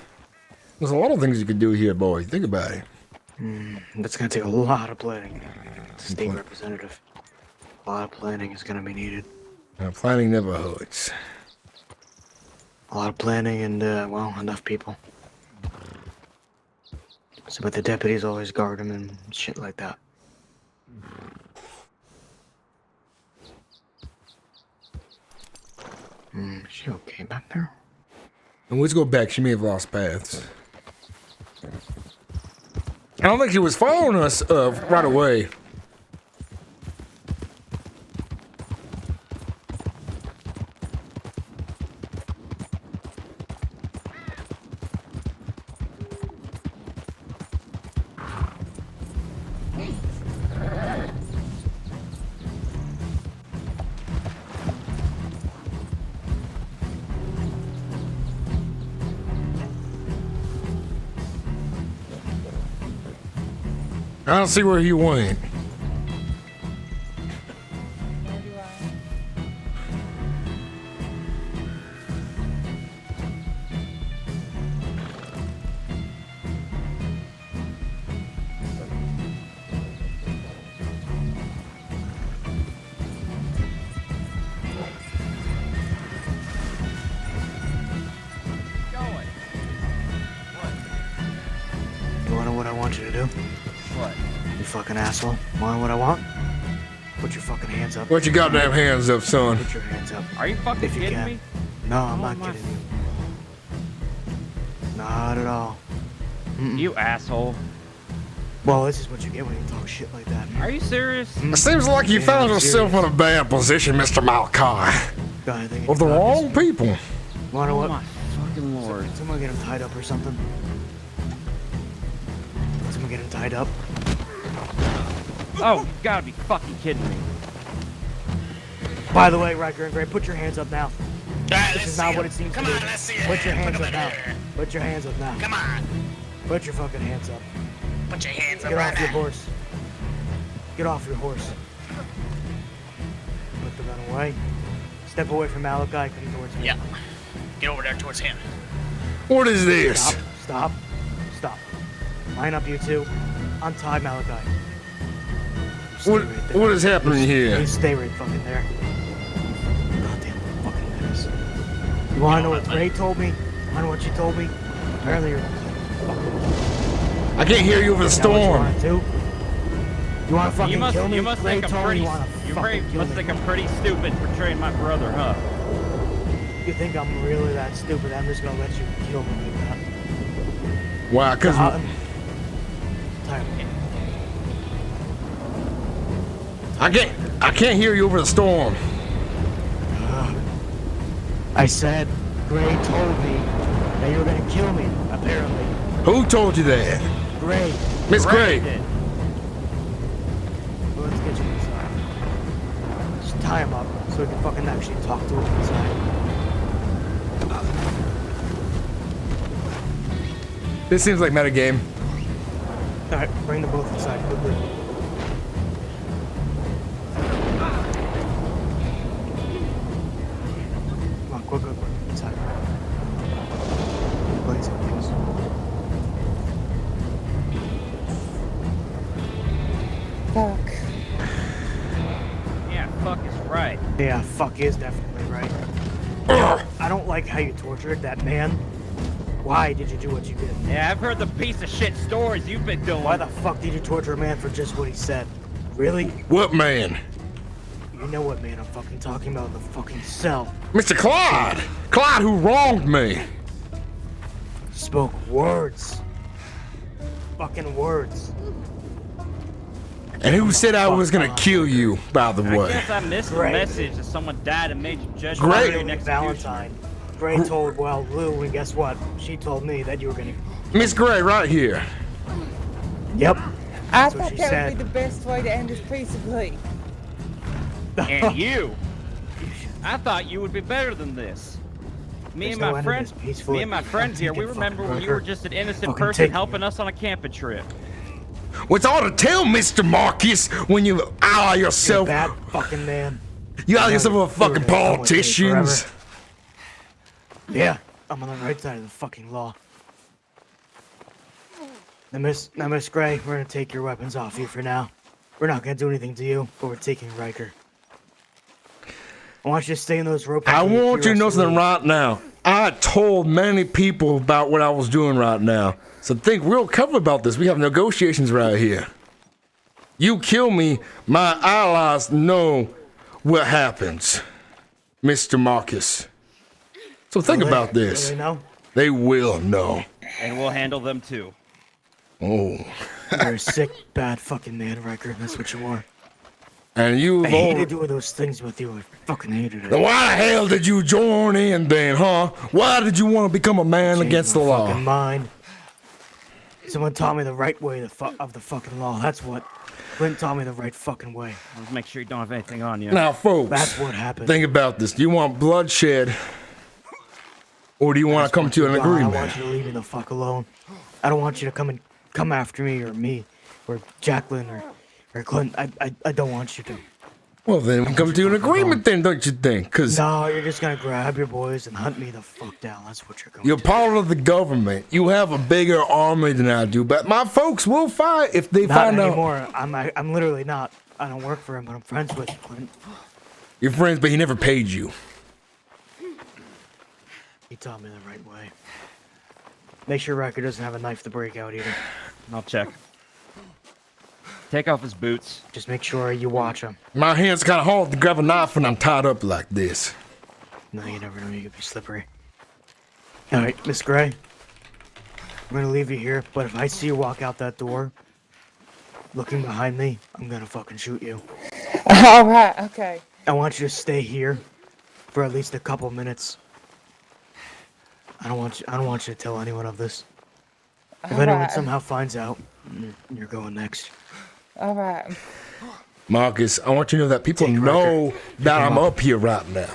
[SPEAKER 1] There's a lot of things you can do here, boy. Think about it.
[SPEAKER 6] That's gonna take a lot of planning. State representative. A lot of planning is gonna be needed.
[SPEAKER 1] Planning never hurts.
[SPEAKER 6] A lot of planning and, enough people. So, but the deputies always guard him and shit like that. Is she okay back there?
[SPEAKER 1] And let's go back. She may have lost paths. I don't think she was following us right away. I don't see where he went.
[SPEAKER 2] Where do I?
[SPEAKER 3] Going.
[SPEAKER 6] You wanna know what I want you to do?
[SPEAKER 3] What?
[SPEAKER 6] You fucking asshole. Want what I want? Put your fucking hands up.
[SPEAKER 1] Put your goddamn hands up, son.
[SPEAKER 6] Put your hands up.
[SPEAKER 3] Are you fucking
[SPEAKER 6] If you
[SPEAKER 3] kidding
[SPEAKER 6] can.
[SPEAKER 3] me?
[SPEAKER 6] No, I'm
[SPEAKER 3] Oh
[SPEAKER 6] not
[SPEAKER 3] my-
[SPEAKER 6] kidding you. Not at all.
[SPEAKER 3] You asshole.
[SPEAKER 6] Well, this is what you get when you talk shit like that.
[SPEAKER 3] Are you serious?
[SPEAKER 1] It seems like you
[SPEAKER 6] Yeah,
[SPEAKER 1] found
[SPEAKER 6] I'm
[SPEAKER 1] yourself in
[SPEAKER 6] serious.
[SPEAKER 1] a bad position, Mr. Malachi.
[SPEAKER 6] God, I think
[SPEAKER 1] With the
[SPEAKER 6] it's about
[SPEAKER 1] wrong people.
[SPEAKER 6] this. Wanna know
[SPEAKER 3] Oh
[SPEAKER 6] what?
[SPEAKER 3] my fucking lord.
[SPEAKER 6] Someone get him tied up or something. Someone get him tied up.
[SPEAKER 3] Oh, you gotta be fucking kidding me.
[SPEAKER 6] By the way, Riker and Gray, put your hands up now. This is not what it seems to be. Put your hands up now. Put your hands up now.
[SPEAKER 7] Come on,
[SPEAKER 6] Put your fucking hands up.
[SPEAKER 7] put your hands up
[SPEAKER 6] Get
[SPEAKER 7] right
[SPEAKER 6] off your
[SPEAKER 7] now.
[SPEAKER 6] horse. Get off your horse. Put the gun away. Step away from Malachi. Come towards me.
[SPEAKER 7] Yeah, get over there towards him.
[SPEAKER 1] What is this?
[SPEAKER 6] Stop. Stop. Stop. Line up, you two. Untie Malachi. You stay
[SPEAKER 1] What,
[SPEAKER 6] right there.
[SPEAKER 1] what is happening here?
[SPEAKER 6] You stay right fucking there. Goddamn fucking menace. You wanna know what Gray told me? Wanna know what she told me? Apparently you're
[SPEAKER 1] I can't hear you over the
[SPEAKER 6] Is that what you
[SPEAKER 1] storm.
[SPEAKER 6] wanna do? You wanna fucking
[SPEAKER 3] You must,
[SPEAKER 6] kill me?
[SPEAKER 3] you must
[SPEAKER 6] Gray
[SPEAKER 3] think I'm
[SPEAKER 6] told me
[SPEAKER 3] pretty.
[SPEAKER 6] you wanna
[SPEAKER 3] You
[SPEAKER 6] fucking kill
[SPEAKER 3] must
[SPEAKER 6] me.
[SPEAKER 3] think I'm pretty stupid portraying my brother, huh?
[SPEAKER 6] You think I'm really that stupid? I'm just gonna let you kill me like that.
[SPEAKER 1] Why? Because
[SPEAKER 6] Tired.
[SPEAKER 1] I can't hear you over the storm.
[SPEAKER 6] I said, Gray told me that you were gonna kill me, apparently.
[SPEAKER 1] Who told you that?
[SPEAKER 6] Gray.
[SPEAKER 1] Miss Gray.
[SPEAKER 6] Well, let's get you inside. Just tie him up so we can fucking actually talk to him inside.
[SPEAKER 1] This seems like metagame.
[SPEAKER 6] Alright, bring them both inside quickly. Come on, quick, inside. Please, please.
[SPEAKER 2] Fuck.
[SPEAKER 3] Yeah, fuck is right.
[SPEAKER 6] Yeah, fuck is definitely right. I don't like how you tortured that man. Why did you do what you did?
[SPEAKER 3] Yeah, I've heard the piece of shit stories you've been doing.
[SPEAKER 6] Why the fuck did you torture a man for just what he said? Really?
[SPEAKER 1] What man?
[SPEAKER 6] You know what man I'm fucking talking about, the fucking cell.
[SPEAKER 1] Mr. Clyde. Clyde who wronged me.
[SPEAKER 6] Spoke words. Fucking words.
[SPEAKER 1] And who said I was gonna kill you, by the
[SPEAKER 3] I
[SPEAKER 1] way?
[SPEAKER 3] guess I missed the
[SPEAKER 6] Great.
[SPEAKER 3] message that someone died and made you judge
[SPEAKER 1] Great.
[SPEAKER 3] your next
[SPEAKER 6] Valentine. Gray told, well, Lou, and guess what? She told me that you were gonna...
[SPEAKER 1] Miss Gray, right here.
[SPEAKER 6] Yep.
[SPEAKER 2] I
[SPEAKER 6] That's what
[SPEAKER 2] thought
[SPEAKER 6] she
[SPEAKER 2] that
[SPEAKER 6] said.
[SPEAKER 2] would be the best way to end this peaceably.
[SPEAKER 3] And you. I thought you would be better than this. Me
[SPEAKER 6] There's
[SPEAKER 3] and
[SPEAKER 6] no
[SPEAKER 3] my
[SPEAKER 6] end to
[SPEAKER 3] friends,
[SPEAKER 6] this peacefully.
[SPEAKER 3] me and my friends here, we
[SPEAKER 6] Take it,
[SPEAKER 3] remember
[SPEAKER 6] fucking
[SPEAKER 3] when you were
[SPEAKER 6] Riker.
[SPEAKER 3] just an innocent
[SPEAKER 6] Fucking
[SPEAKER 3] person
[SPEAKER 6] take
[SPEAKER 3] helping us on a camping trip.
[SPEAKER 1] What's all to tell, Mr. Marcus, when you ally
[SPEAKER 6] You're a
[SPEAKER 1] yourself?
[SPEAKER 6] bad fucking man.
[SPEAKER 1] You ally yourself with fucking
[SPEAKER 6] You're gonna come with me
[SPEAKER 1] politicians.
[SPEAKER 6] forever. Yeah, I'm on the right side of the fucking law. Now, Miss Gray, we're gonna take your weapons off you for now. We're not gonna do anything to you, but we're taking Riker. I want you to stay in those ropes.
[SPEAKER 1] I
[SPEAKER 6] until
[SPEAKER 1] want you to know
[SPEAKER 6] cure us,
[SPEAKER 1] something
[SPEAKER 6] Lou.
[SPEAKER 1] right now. I told many people about what I was doing right now. So think real careful about this. We have negotiations right here. You kill me, my allies know what happens, Mr. Marcus. So think
[SPEAKER 6] Will they
[SPEAKER 1] about this.
[SPEAKER 6] really know?
[SPEAKER 1] They will know.
[SPEAKER 3] And we'll handle them too.
[SPEAKER 1] Oh.
[SPEAKER 6] You're a sick, bad fucking man, Riker. That's what you are.
[SPEAKER 1] And
[SPEAKER 6] I
[SPEAKER 1] you've
[SPEAKER 6] hated
[SPEAKER 1] all...
[SPEAKER 6] doing those things with you. I fucking hated
[SPEAKER 1] Then
[SPEAKER 6] it.
[SPEAKER 1] why the hell did you join in then, huh? Why did you want to become a man
[SPEAKER 6] Changed
[SPEAKER 1] against the
[SPEAKER 6] my
[SPEAKER 1] law?
[SPEAKER 6] fucking mind. Someone taught me the right way of the fucking law. That's what. Clint taught me the right fucking way.
[SPEAKER 3] Let's make sure you don't have anything on you.
[SPEAKER 1] Now, folks,
[SPEAKER 6] That's what happened.
[SPEAKER 1] think about this. Do you want bloodshed? Or do you want to come to an
[SPEAKER 6] I
[SPEAKER 1] agreement?
[SPEAKER 6] want you to leave me the fuck alone. I don't want you to come after me or Jacqueline or Clint. I don't want you to.
[SPEAKER 1] Well, then we can come to an agreement then, don't you think? Because
[SPEAKER 6] No, you're just gonna grab your boys and hunt me the fuck down. That's what you're going
[SPEAKER 1] you're
[SPEAKER 6] to.
[SPEAKER 1] part of the government. You have a bigger army than I do. But my folks will fight if they
[SPEAKER 6] Not
[SPEAKER 1] find out.
[SPEAKER 6] anymore. I'm literally not. I don't work for him, but I'm friends with Clint.
[SPEAKER 1] You're friends, but he never paid you.
[SPEAKER 6] He taught me the right way. Make sure Riker doesn't have a knife to break out either.
[SPEAKER 3] I'll check. Take off his boots.
[SPEAKER 6] Just make sure you watch him.
[SPEAKER 1] My hand's kind of hard to grab a knife when I'm tied up like this.
[SPEAKER 6] No, you never know. You could be slippery. All right, Miss Gray. I'm gonna leave you here, but if I see you walk out that door, looking behind me, I'm gonna fucking shoot you.
[SPEAKER 2] All right. Okay.
[SPEAKER 6] I want you to stay here for at least a couple minutes. I don't want you to tell anyone of this. If anyone
[SPEAKER 2] Alright.
[SPEAKER 6] somehow finds out, you're going next.
[SPEAKER 2] All right.
[SPEAKER 1] Marcus, I want you to know that people
[SPEAKER 6] Take
[SPEAKER 1] know
[SPEAKER 6] Riker.
[SPEAKER 1] that
[SPEAKER 6] Pick him
[SPEAKER 1] I'm
[SPEAKER 6] up.
[SPEAKER 1] up here right now.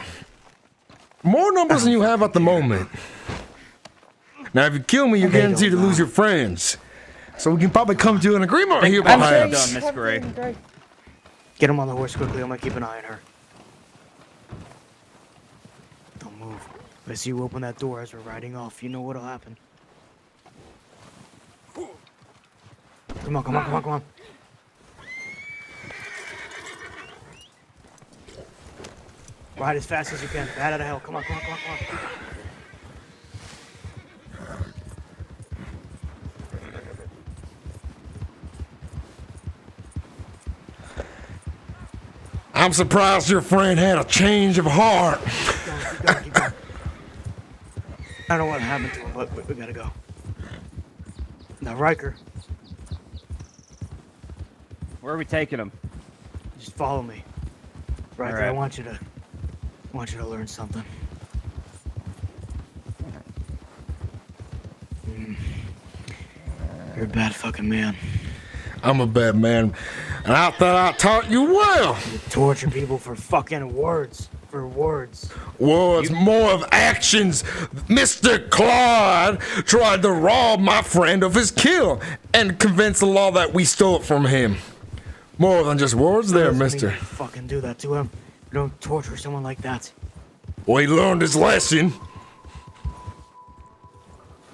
[SPEAKER 1] More numbers than you have at the moment. Now, if you kill me, you're
[SPEAKER 6] They
[SPEAKER 1] guaranteed to
[SPEAKER 6] don't
[SPEAKER 1] lose
[SPEAKER 6] know.
[SPEAKER 1] your friends. So we can probably come to an agreement here,
[SPEAKER 2] I'm sure
[SPEAKER 1] perhaps.
[SPEAKER 3] done, Miss Gray.
[SPEAKER 2] Gray.
[SPEAKER 6] Get him on the horse quickly. I'm gonna keep an eye on her. Don't move. If I see you open that door as we're riding off, you know what'll happen. Come on, come on, come on, come on. Ride as fast as you can. Bat out of hell. Come on, come on, come on, come on.
[SPEAKER 1] I'm surprised your friend had a change of heart.
[SPEAKER 6] Keep going, keep going. I don't know what happened to him, but we gotta go. Now, Riker,
[SPEAKER 3] Where are we taking him?
[SPEAKER 6] just follow me. Riker,
[SPEAKER 3] Alright.
[SPEAKER 6] I want you to learn something. You're a bad fucking man.
[SPEAKER 1] I'm a bad man, and I thought I taught you well.
[SPEAKER 6] You torture people for fucking words. For words.
[SPEAKER 1] Words, more of actions. Mr. Claude tried to rob my friend of his kill and convince the law that we stole it from him. More than just words there,
[SPEAKER 6] Doesn't mean
[SPEAKER 1] mister.
[SPEAKER 6] you fucking do that to him. You don't torture someone like that.
[SPEAKER 1] Well, he learned his lesson.
[SPEAKER 6] Come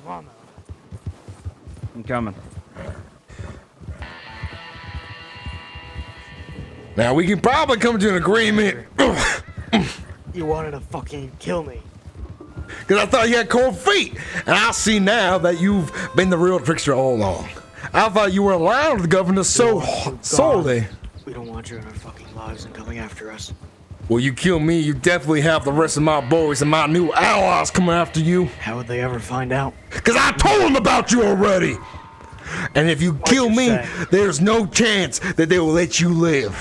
[SPEAKER 6] on, now.
[SPEAKER 3] I'm coming.
[SPEAKER 1] Now, we can probably come to an agreement.
[SPEAKER 6] You wanted to fucking kill me.
[SPEAKER 1] Because I thought you had cold feet. And I see now that you've been the real trickster all along. I thought you were allowed the governor so solely.
[SPEAKER 6] We don't want you in our fucking lives and coming after us.
[SPEAKER 1] Well, you kill me, you definitely have the rest of my boys and my new allies coming after you.
[SPEAKER 6] How would they ever find out?
[SPEAKER 1] Because I told them about you already. And if you kill
[SPEAKER 6] you
[SPEAKER 1] me,
[SPEAKER 6] say?
[SPEAKER 1] there's no chance that they will let you live.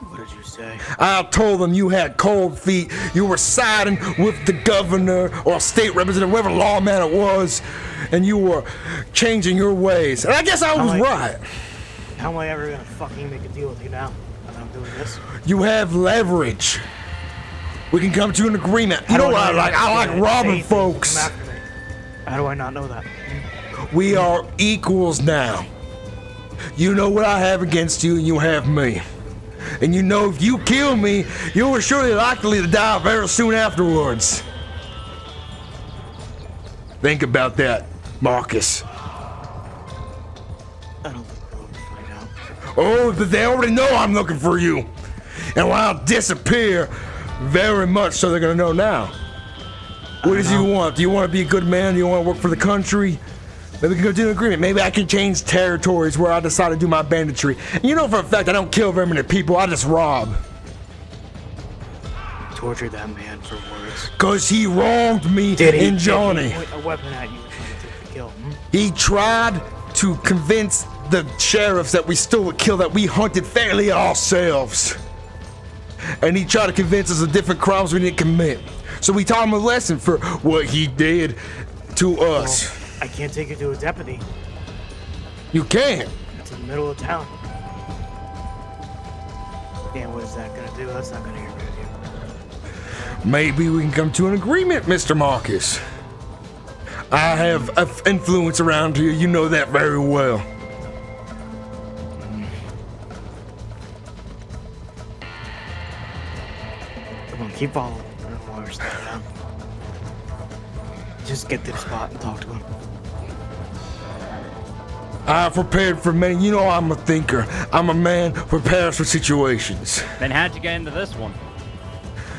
[SPEAKER 6] What did you say?
[SPEAKER 1] I told them you had cold feet, you were siding with the governor or state representative, whatever lawman it was, and you were changing your ways. And I guess I was right.
[SPEAKER 6] How am I ever gonna fucking make a deal with you now that I'm doing this?
[SPEAKER 1] You have leverage. We can come to an agreement. You know what I like? I like robbing folks.
[SPEAKER 6] Come after me. How do I not know that?
[SPEAKER 1] We are equals now. You know what I have against you, and you have me. And you know if you kill me, you are surely likely to die very soon afterwards. Think about that, Marcus.
[SPEAKER 6] I don't think we'll ever find out.
[SPEAKER 1] Oh, but they already know I'm looking for you. And when I disappear, very much so they're gonna know now. What do you want? Do you want to be a good man? Do you want to work for the country? Maybe we can go do an agreement. Maybe I can change territories where I decide to do my banditry. And you know for a fact I don't kill very many people, I just rob.
[SPEAKER 6] Torture that man for words.
[SPEAKER 1] Cause he wronged me
[SPEAKER 6] Did he?
[SPEAKER 1] and Johnny.
[SPEAKER 6] Did he point a weapon at you and try to take the kill?
[SPEAKER 1] He tried to convince the sheriffs that we stole a kill that we hunted fairly ourselves. And he tried to convince us of different crimes we didn't commit. So we taught him a lesson for what he did to us.
[SPEAKER 6] Well, I can't take you to a deputy.
[SPEAKER 1] You can't.
[SPEAKER 6] It's in the middle of town. Yeah, what is that gonna do? That's not gonna get rid of you.
[SPEAKER 1] Maybe we can come to an agreement, Mr. Marcus. I have influence around here. You know that very well.
[SPEAKER 6] Come on, keep following. I don't want to slow down. Just get to the spot and talk to him.
[SPEAKER 1] I've prepared for many. You know I'm a thinker. I'm a man who prepares for situations.
[SPEAKER 3] Then how'd you get into this one?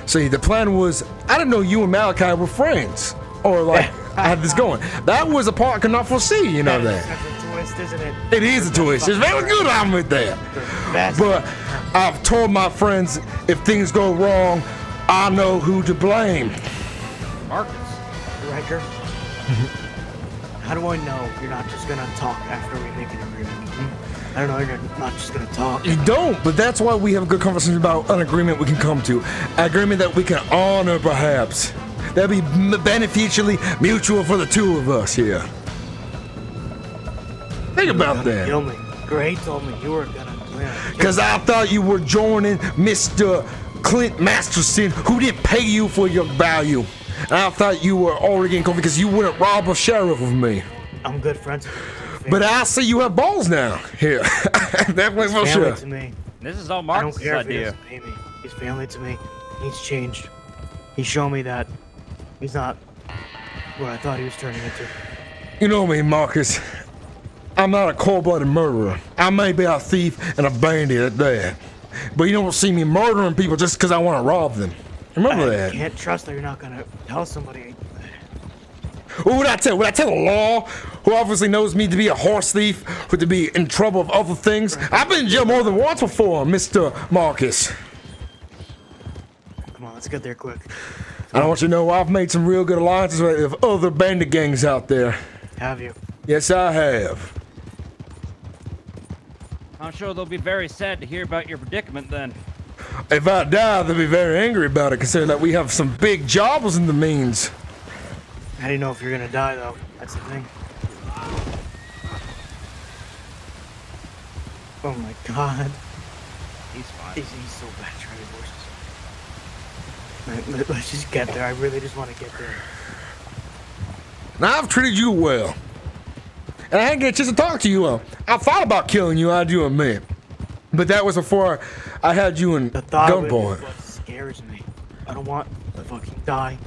[SPEAKER 1] See, the plan was, I didn't know you and Malachi were friends. Or like, I had this going. That was a part I could not foresee, you know that.
[SPEAKER 6] That's a twist, isn't it?
[SPEAKER 1] It is a twist. It's very good I'm with that.
[SPEAKER 6] Best.
[SPEAKER 1] But I've told my friends, if things go wrong, I know who to blame.
[SPEAKER 3] Marcus.
[SPEAKER 6] Riker, how do I know you're not just gonna talk after we make an agreement? I don't know, you're not just gonna talk.
[SPEAKER 1] You don't, but that's why we have a good conversation about an agreement we can come to. An agreement that we can honor, perhaps. That'd be beneficially mutual for the two of us here. Think about that.
[SPEAKER 6] Kill me. Gray told me you were gonna win.
[SPEAKER 1] Because I thought you were joining Mr. Clint Masterson, who didn't pay you for your value. And I thought you were already getting cold because you wouldn't rob a sheriff with me.
[SPEAKER 6] I'm good friends with him.
[SPEAKER 1] But I see you have balls now. Here. Definitely for
[SPEAKER 6] Family
[SPEAKER 1] sure.
[SPEAKER 6] to me.
[SPEAKER 3] This is all
[SPEAKER 6] I don't
[SPEAKER 3] Marcus'
[SPEAKER 6] care if he
[SPEAKER 3] idea.
[SPEAKER 6] doesn't pay me. He's family to me. He's changed. He's shown me that he's not what I thought he was turning into.
[SPEAKER 1] You know me, Marcus. I'm not a cold-blooded murderer. I may be a thief and a bandit at that. But you don't see me murdering people just because I want to rob them. Remember
[SPEAKER 6] I
[SPEAKER 1] that.
[SPEAKER 6] can't trust that you're not gonna tell somebody.
[SPEAKER 1] Who would I tell? Would I tell the law, who obviously knows me to be a horse thief, or to be in trouble with other things? I've been in jail more than once before, Mr. Marcus.
[SPEAKER 6] Come on, let's get there quick.
[SPEAKER 1] I want you to know I've made some real good alliances with other bandit gangs out there.
[SPEAKER 6] Have you?
[SPEAKER 1] Yes, I have.
[SPEAKER 3] I'm sure they'll be very sad to hear about your predicament then.
[SPEAKER 1] If I die, they'll be very angry about it, considering that we have some big jobs in the means.
[SPEAKER 6] How do you know if you're gonna die, though? That's the thing. Oh my god.
[SPEAKER 3] He's fine.
[SPEAKER 6] He's so bad trying horses. Let's just get there. I really just want to get there.
[SPEAKER 1] Now, I've treated you well. And I didn't get a chance to talk to you. I thought about killing you, I do admit. But that was before I had you in
[SPEAKER 6] The thought of it is
[SPEAKER 1] gunpoint.
[SPEAKER 6] what scares me. I don't want to fucking die.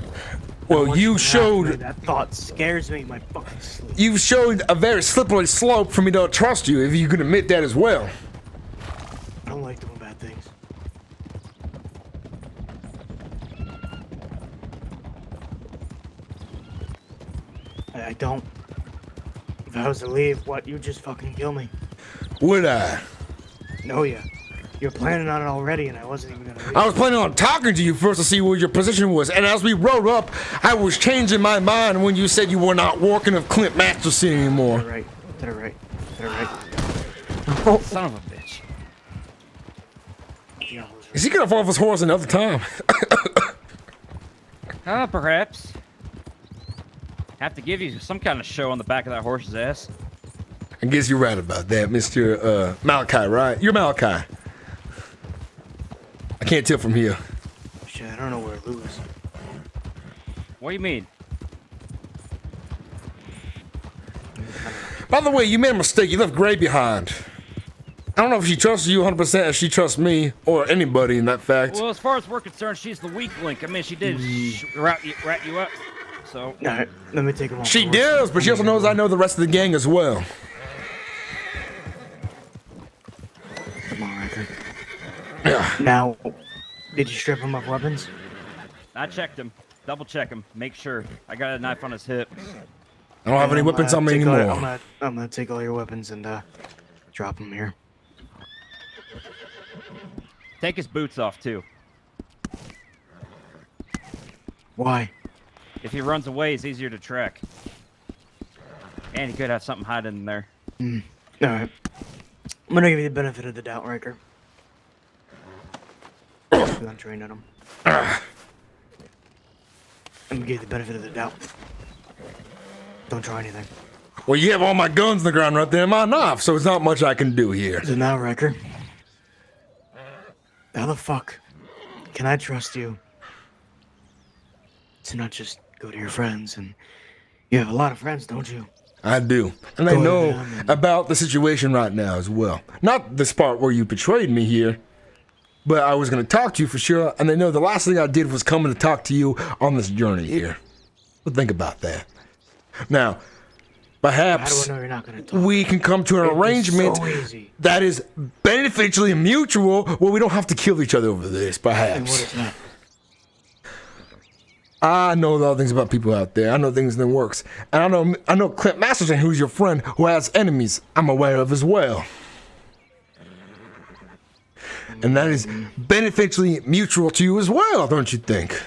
[SPEAKER 1] Well, you showed
[SPEAKER 6] That thought scares me in my fucking sleep.
[SPEAKER 1] you showed a very slippery slope for me to trust you, if you could admit that as well.
[SPEAKER 6] I don't like doing bad things. I don't. If I was to leave, what? You'd just fucking kill me.
[SPEAKER 1] Would I?
[SPEAKER 6] No, yeah. You're planning on it already, and I wasn't even gonna leave.
[SPEAKER 1] I was planning on talking to you first to see what your position was, and as we rode up, I was changing my mind when you said you were not working with Clint Masterson anymore.
[SPEAKER 6] Did I right? Did I right? Did I right?
[SPEAKER 3] Son of a bitch.
[SPEAKER 6] Yeah, I was right.
[SPEAKER 1] Is he gonna fall off his horse another time?
[SPEAKER 3] Perhaps. Have to give you some kind of show on the back of that horse's ass.
[SPEAKER 1] I guess you're right about that, Mr. Malachi, right? You're Malachi. I can't tell from here.
[SPEAKER 6] Shit, I don't know where Lou is.
[SPEAKER 3] What do you mean?
[SPEAKER 1] By the way, you made a mistake. You left Gray behind. I don't know if she trusts you 100% as she trusts me or anybody in that fact.
[SPEAKER 3] Well, as far as we're concerned, she's the weak link. I mean, she did rat you up. So,
[SPEAKER 6] Alright, let me take him off.
[SPEAKER 1] She
[SPEAKER 6] the horse.
[SPEAKER 1] does, but she also knows I know the rest of the gang as well.
[SPEAKER 6] Come on, Riker.
[SPEAKER 1] Yeah.
[SPEAKER 6] Now, did you strip him of weapons?
[SPEAKER 3] I checked him. Double check him. Make sure. I got a knife on his hip.
[SPEAKER 1] I don't have any weapons on me
[SPEAKER 6] take all-
[SPEAKER 1] anymore.
[SPEAKER 6] I'm gonna take all your weapons and drop them here.
[SPEAKER 3] Take his boots off, too.
[SPEAKER 6] Why?
[SPEAKER 3] If he runs away, it's easier to track. And he could have something hiding in there.
[SPEAKER 6] Alright. I'm gonna give you the benefit of the doubt, Riker. I'm not trained on him. I'm gonna give you the benefit of the doubt. Don't try anything.
[SPEAKER 1] Well, you have all my guns on the ground right there and my knife, so it's not much I can do here.
[SPEAKER 6] So now, Riker, how the fuck can I trust you to not just go to your friends? And you have a lot of friends, don't you?
[SPEAKER 1] I do. And they
[SPEAKER 6] Go
[SPEAKER 1] know
[SPEAKER 6] to them and-
[SPEAKER 1] about the situation right now as well. Not this part where you betrayed me here, but I was going to talk to you for sure, and they know the last thing I did was coming to talk to you on this journey here. So think about that. Now,
[SPEAKER 6] How
[SPEAKER 1] perhaps
[SPEAKER 6] do I know you're not gonna talk?
[SPEAKER 1] we can come to an
[SPEAKER 6] It'd be
[SPEAKER 1] arrangement
[SPEAKER 6] so easy.
[SPEAKER 1] that is beneficially mutual where we don't have to kill each other over this,
[SPEAKER 6] And what
[SPEAKER 1] perhaps.
[SPEAKER 6] is that?
[SPEAKER 1] I know a lot of things about people out there. I know things in the works. And I know Clint Masterson, who's your friend, who has enemies I'm aware of as well. And that is beneficially mutual to you as well, don't you think?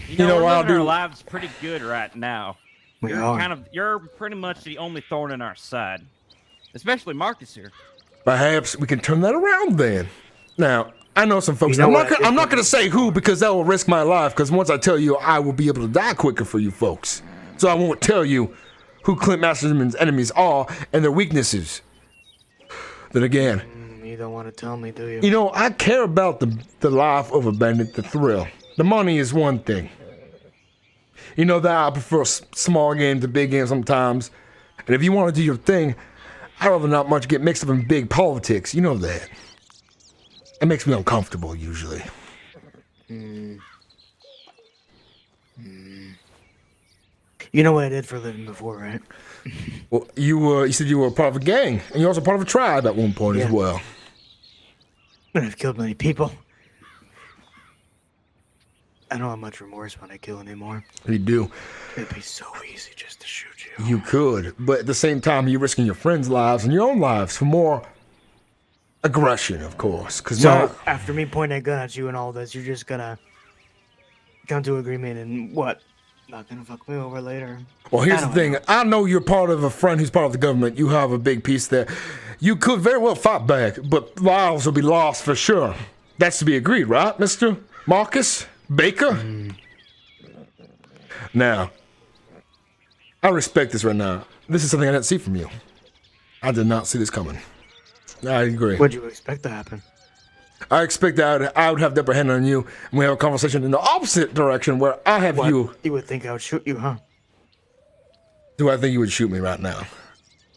[SPEAKER 3] You know,
[SPEAKER 1] know
[SPEAKER 3] we're
[SPEAKER 1] what I'll
[SPEAKER 3] living our
[SPEAKER 1] do?
[SPEAKER 3] lives pretty good right now.
[SPEAKER 6] We
[SPEAKER 3] You're
[SPEAKER 6] are.
[SPEAKER 3] you're pretty much the only thorn in our side. Especially Marcus here.
[SPEAKER 1] Perhaps we can turn that around then. Now, I know some folks.
[SPEAKER 6] You know
[SPEAKER 1] I'm
[SPEAKER 6] what?
[SPEAKER 1] not gonna say who because that will risk my life. Because once I tell you, I will be able to die quicker for you folks. So I won't tell you who Clint Masterson's enemies are and their weaknesses. Then again,
[SPEAKER 6] You don't want to tell me, do you?
[SPEAKER 1] you know, I care about the life of a bandit, the thrill. The money is one thing. You know that I prefer small games to big games sometimes. And if you want to do your thing, I'd rather not much get mixed up in big politics. You know that. It makes me uncomfortable usually.
[SPEAKER 6] You know what I did for a living before, right?
[SPEAKER 1] Well, you said you were part of a gang, and you're also part of a tribe at one point as
[SPEAKER 6] Yeah.
[SPEAKER 1] well.
[SPEAKER 6] And I've killed many people. I don't have much remorse when I kill anymore.
[SPEAKER 1] You do.
[SPEAKER 6] It'd be so easy just to shoot you.
[SPEAKER 1] You could, but at the same time, you're risking your friends' lives and your own lives for more aggression, of course. Because
[SPEAKER 6] So, after me pointing a gun at you and all this, you're just gonna come to agreement in what? Not gonna fuck me over later.
[SPEAKER 1] Well, here's
[SPEAKER 6] I
[SPEAKER 1] the
[SPEAKER 6] don't
[SPEAKER 1] thing.
[SPEAKER 6] know.
[SPEAKER 1] I know you're part of a friend who's part of the government. You have a big piece there. You could very well fight back, but lives will be lost for sure. That's to be agreed, right, Mr. Marcus Baker? Now, I respect this right now. This is something I didn't see from you. I did not see this coming. I agree.
[SPEAKER 6] What'd you expect to happen?
[SPEAKER 1] I expect that I would have the upper hand on you, and we have a conversation in the opposite direction where I have
[SPEAKER 6] What?
[SPEAKER 1] you.
[SPEAKER 6] You would think I would shoot you, huh?
[SPEAKER 1] Do I think you would shoot me right now?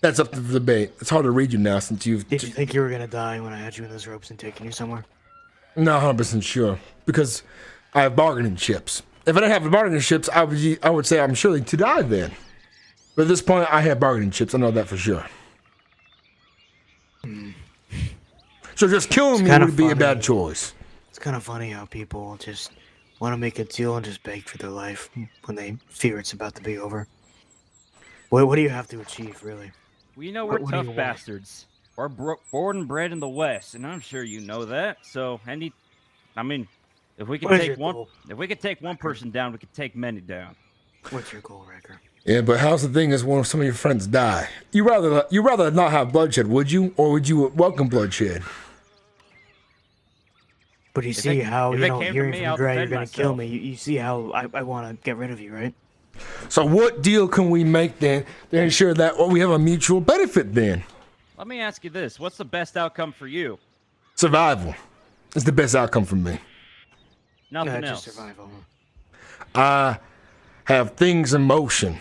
[SPEAKER 1] That's up to the debate. It's hard to read you now since you've...
[SPEAKER 6] Did you think you were gonna die when I had you in those ropes and taking you somewhere?
[SPEAKER 1] Not 100% sure, because I have bargaining chips. If I didn't have bargaining chips, I would say I'm surely to die then. But at this point, I have bargaining chips. I know that for sure. So just killing me would be a bad choice.
[SPEAKER 6] It's kind of funny how people just want to make a deal and just beg for their life when they fear it's about to be over. What do you have to achieve, really?
[SPEAKER 3] We know
[SPEAKER 6] What
[SPEAKER 3] we're
[SPEAKER 6] do you
[SPEAKER 3] tough
[SPEAKER 6] want?
[SPEAKER 3] bastards. We're born and bred in the West, and I'm sure you know that. So, I mean, if we could
[SPEAKER 6] What is
[SPEAKER 3] take
[SPEAKER 6] your
[SPEAKER 3] one,
[SPEAKER 6] goal?
[SPEAKER 3] if we could take one person down, we could take many down.
[SPEAKER 6] What's your goal, Riker?
[SPEAKER 1] Yeah, but how's the thing is when some of your friends die? You rather not have bloodshed, would you? Or would you welcome bloodshed?
[SPEAKER 6] But you see how,
[SPEAKER 3] if
[SPEAKER 6] you
[SPEAKER 3] it
[SPEAKER 6] know,
[SPEAKER 3] came to
[SPEAKER 6] hearing
[SPEAKER 3] me,
[SPEAKER 6] from
[SPEAKER 3] I'll
[SPEAKER 6] Gray, you're
[SPEAKER 3] defend
[SPEAKER 6] gonna kill
[SPEAKER 3] myself.
[SPEAKER 6] me. You see how I want to get rid of you, right?
[SPEAKER 1] So what deal can we make then to ensure that we have a mutual benefit then?
[SPEAKER 3] Let me ask you this: what's the best outcome for you?
[SPEAKER 1] Survival is the best outcome for me.
[SPEAKER 3] Nothing
[SPEAKER 6] Just
[SPEAKER 3] else.
[SPEAKER 6] survival.
[SPEAKER 1] I have things in motion.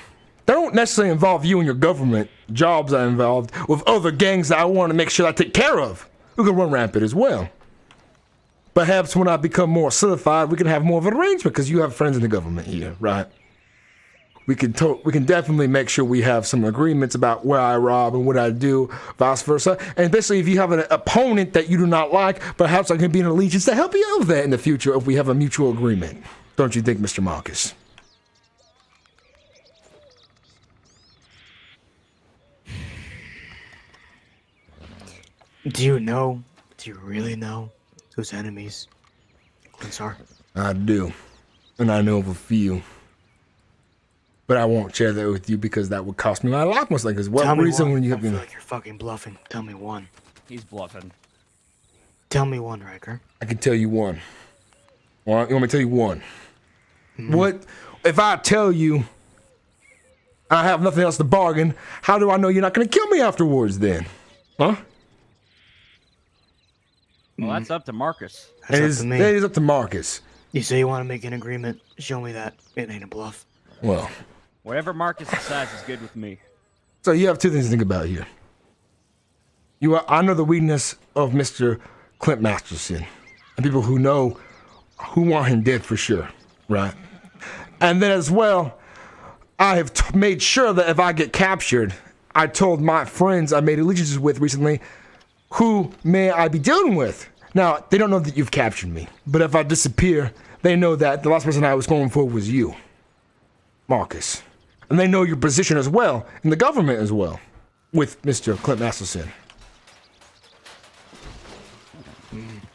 [SPEAKER 1] They don't necessarily involve you and your government. Jobs are involved with other gangs that I want to make sure I take care of. Who can run rampant as well. Perhaps when I become more solidified, we can have more of an arrangement because you have friends in the government here, right? We can definitely make sure we have some agreements about where I rob and what I do, vice versa. And basically, if you have an opponent that you do not like, perhaps I can be an allegiance to help you out with that in the future if we have a mutual agreement. Don't you think, Mr. Marcus?
[SPEAKER 6] Do you really know whose enemies Clint's are?
[SPEAKER 1] I do. And I know of a few. But I won't share that with you because that would cost me my life most likely. What
[SPEAKER 6] Tell me
[SPEAKER 1] reason
[SPEAKER 6] one.
[SPEAKER 1] when you
[SPEAKER 6] I
[SPEAKER 1] have
[SPEAKER 6] feel
[SPEAKER 1] me?
[SPEAKER 6] like you're fucking bluffing. Tell me one.
[SPEAKER 3] He's bluffing.
[SPEAKER 6] Tell me one, Riker.
[SPEAKER 1] I can tell you one. Well, you want me to tell you one? What if I tell you I have nothing else to bargain? How do I know you're not going to kill me afterwards then? Huh?
[SPEAKER 3] Well, that's up to Marcus.
[SPEAKER 6] That's up to me.
[SPEAKER 1] That is up to Marcus.
[SPEAKER 6] You say you want to make an agreement. Show me that. It ain't a bluff.
[SPEAKER 1] Well,
[SPEAKER 3] Whatever Marcus decides is good with me.
[SPEAKER 1] so you have two things to think about here. I know the weakness of Mr. Clint Masterson, and people who want him dead for sure, right? And then as well, I have made sure that if I get captured, I told my friends I made allegiances with recently, who may I be dealing with. Now, they don't know that you've captured me, but if I disappear, they know that the last person I was going for was you, Marcus. And they know your position as well, in the government as well, with Mr. Clint Masterson.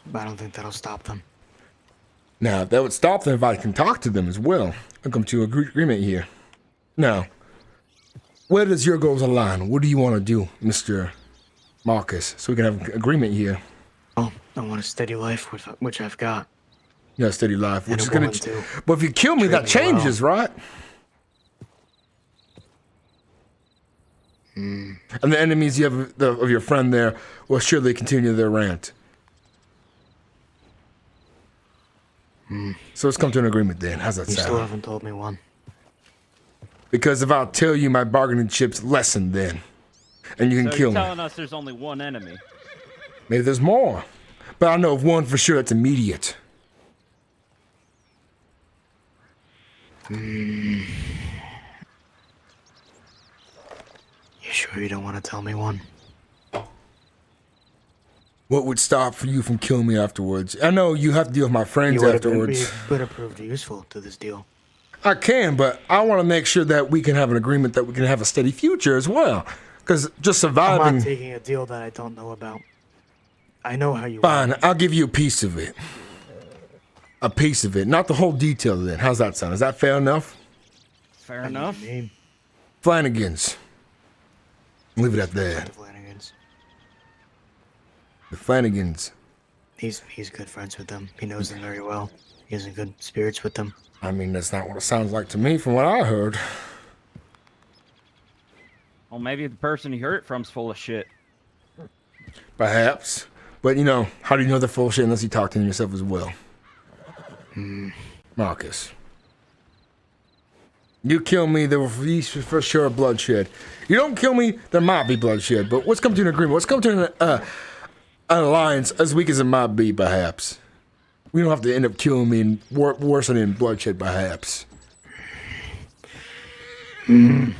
[SPEAKER 6] But I don't think that'll stop them.
[SPEAKER 1] Now, that would stop them if I can talk to them as well and come to an agreement here. Now, where does your goals align? What do you want to do, Mr. Marcus, so we can have an agreement here?
[SPEAKER 6] Oh, I want a steady life, which I've got.
[SPEAKER 1] You got a steady life, which
[SPEAKER 6] And
[SPEAKER 1] is
[SPEAKER 6] a
[SPEAKER 1] gonna.
[SPEAKER 6] woman, too.
[SPEAKER 1] But if you kill me,
[SPEAKER 6] Treat
[SPEAKER 1] that
[SPEAKER 6] me
[SPEAKER 1] changes, right?
[SPEAKER 6] Hmm.
[SPEAKER 1] And the enemies you have of your friend there will surely continue their rant. So let's come to an agreement then. How's that
[SPEAKER 6] You still
[SPEAKER 1] sound?
[SPEAKER 6] haven't told me one.
[SPEAKER 1] Because if I'll tell you, my bargaining chips lessen then, and you can
[SPEAKER 3] So
[SPEAKER 1] kill
[SPEAKER 3] you're
[SPEAKER 1] me.
[SPEAKER 3] telling us there's only one enemy.
[SPEAKER 1] Maybe there's more, but I know of one for sure that's immediate.
[SPEAKER 6] You sure you don't want to tell me one?
[SPEAKER 1] What would stop you from killing me afterwards? I know you have to deal with my friends
[SPEAKER 6] You would
[SPEAKER 1] afterwards.
[SPEAKER 6] have proved useful to this deal.
[SPEAKER 1] I can, but I want to make sure that we can have an agreement that we can have a steady future as well. Because just
[SPEAKER 6] I'm
[SPEAKER 1] surviving.
[SPEAKER 6] not taking a deal that I don't know about. I know how you
[SPEAKER 1] Fine,
[SPEAKER 6] want.
[SPEAKER 1] I'll give you a piece of it. A piece of it, not the whole detail of it. How's that sound? Is that fair enough?
[SPEAKER 3] Fair
[SPEAKER 6] I need
[SPEAKER 3] enough.
[SPEAKER 6] a name.
[SPEAKER 1] Flanagan's. Leave it at
[SPEAKER 6] The
[SPEAKER 1] that.
[SPEAKER 6] Flanagans.
[SPEAKER 1] The Flanagans.
[SPEAKER 6] He's good friends with them. He knows them very well. He's in good spirits with them.
[SPEAKER 1] I mean, that's not what it sounds like to me from what I heard.
[SPEAKER 3] Well, maybe the person you heard it from's full of shit.
[SPEAKER 1] Perhaps. But, you know, how do you know they're full of shit unless you talk to them yourself as well? Marcus. You kill me, there will be for sure bloodshed. You don't kill me, there might be bloodshed. But let's come to an agreement. Let's come to an alliance as weak as it might be, perhaps. We don't have to end up killing me and worsening bloodshed, perhaps. Think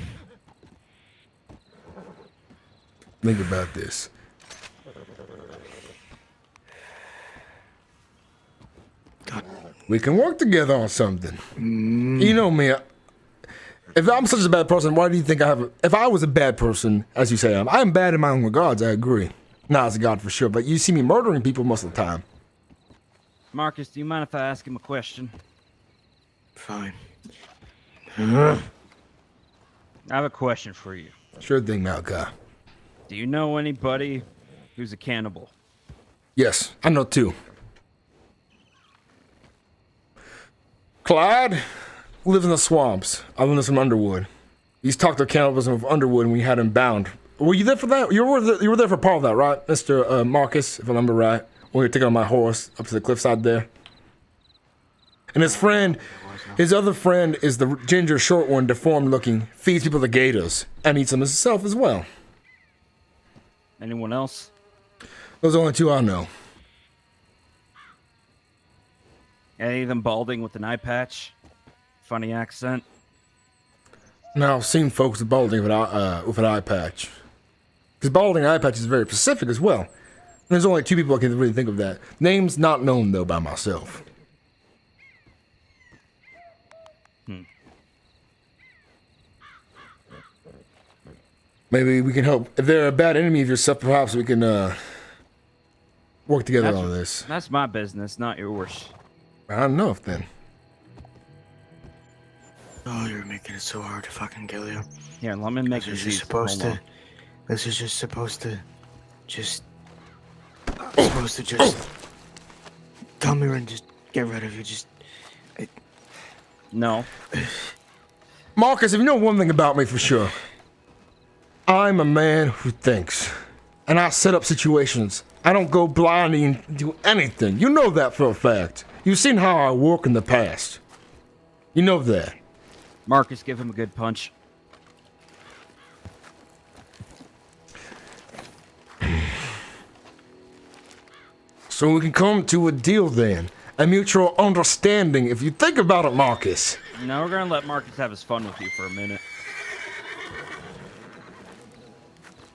[SPEAKER 1] about this. We can work together on something. You know me. If I'm such a bad person, why do you think I have? If I was a bad person, as you say, I'm bad in my own regards. I agree. Not as a god for sure, but you see me murdering people most of the time.
[SPEAKER 3] Marcus, do you mind if I ask him a question?
[SPEAKER 6] Fine.
[SPEAKER 3] I have a question for you.
[SPEAKER 1] Sure thing, Malachi.
[SPEAKER 3] Do you know anybody who's a cannibal?
[SPEAKER 1] Yes, I know too. Clyde lives in the swamps. I learned this from Underwood. He's talked to cannibalism of Underwood and we had him bound. Were you there for that? You were there for part of that, right, Mr. Marcus, if I remember right? When we were taking on my horse up to the cliffside there. And his friend, his other friend is the ginger short one, deformed looking, feeds people the gators and eats them himself as well.
[SPEAKER 3] Anyone else?
[SPEAKER 1] Those are the only two I know.
[SPEAKER 3] Any of them balding with an eye patch? Funny accent?
[SPEAKER 1] Now, I've seen folks with balding with an eye patch. Because balding eye patch is very specific as well. And there's only two people I can really think of that. Names not known, though, by myself. Maybe we can help. If they're a bad enemy of yourself, perhaps we can work together on this.
[SPEAKER 3] That's my business, not yours.
[SPEAKER 1] I don't know if then.
[SPEAKER 6] Oh, you're making it so hard to fucking kill you.
[SPEAKER 3] Here, let me make
[SPEAKER 6] This is
[SPEAKER 3] this
[SPEAKER 6] just
[SPEAKER 3] easy.
[SPEAKER 6] supposed
[SPEAKER 3] Hold
[SPEAKER 6] to.
[SPEAKER 3] on.
[SPEAKER 6] This is just supposed to. Just. Supposed to just. Come here and just get rid of you. Just.
[SPEAKER 3] No.
[SPEAKER 1] Marcus, if you know one thing about me for sure, I'm a man who thinks. And I set up situations. I don't go blindly and do anything. You know that for a fact. You've seen how I work in the past. You know that.
[SPEAKER 3] Marcus, give him a good punch.
[SPEAKER 1] So we can come to a deal then. A mutual understanding, if you think about it, Marcus.
[SPEAKER 3] Now we're gonna let Marcus have his fun with you for a minute.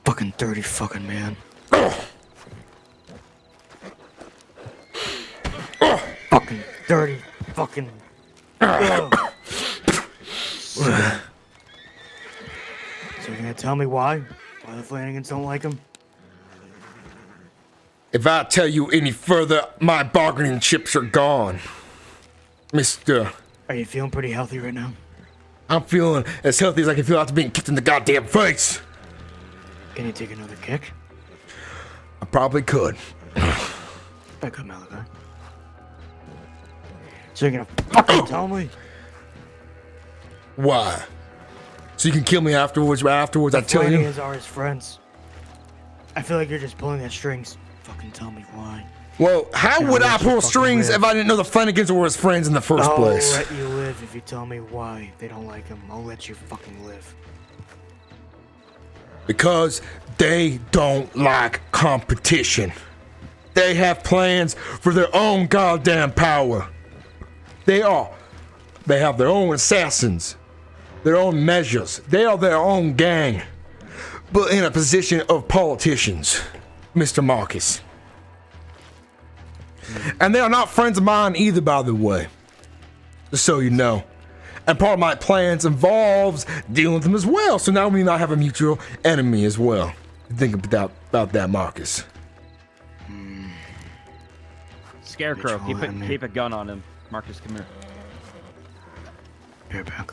[SPEAKER 6] Fucking dirty fucking man. Fucking dirty fucking. So you're gonna tell me why? Why the Flanagans don't like him?
[SPEAKER 1] If I tell you any further, my bargaining chips are gone. Mr.
[SPEAKER 6] Are you feeling pretty healthy right now?
[SPEAKER 1] I'm feeling as healthy as I can feel after being kicked in the goddamn face.
[SPEAKER 6] Can you take another kick?
[SPEAKER 1] I probably could.
[SPEAKER 6] Back up, Malachi. So you're gonna fucking tell me?
[SPEAKER 1] Why? So you can kill me afterwards, right afterwards I tell you?
[SPEAKER 6] Flanagans are his friends. I feel like you're just pulling at strings. Fucking tell me why.
[SPEAKER 1] Well, how
[SPEAKER 6] I'll
[SPEAKER 1] would I
[SPEAKER 6] let you
[SPEAKER 1] pull
[SPEAKER 6] fucking
[SPEAKER 1] strings
[SPEAKER 6] live.
[SPEAKER 1] if I didn't know the Flanagans were his friends in the first
[SPEAKER 6] I'll
[SPEAKER 1] place?
[SPEAKER 6] let you live if you tell me why they don't like him. I'll let you fucking live.
[SPEAKER 1] Because they don't like competition. They have plans for their own goddamn power. They have their own assassins, their own measures. They are their own gang, but in a position of politicians, Mr. Marcus. And they are not friends of mine either, by the way. Just so you know. And part of my plans involves dealing with them as well. So now we might have a mutual enemy as well. Think about that, Marcus.
[SPEAKER 3] Scarecrow,
[SPEAKER 6] Mutual enemy.
[SPEAKER 3] keep a gun on him. Marcus, come here.
[SPEAKER 6] Here, back.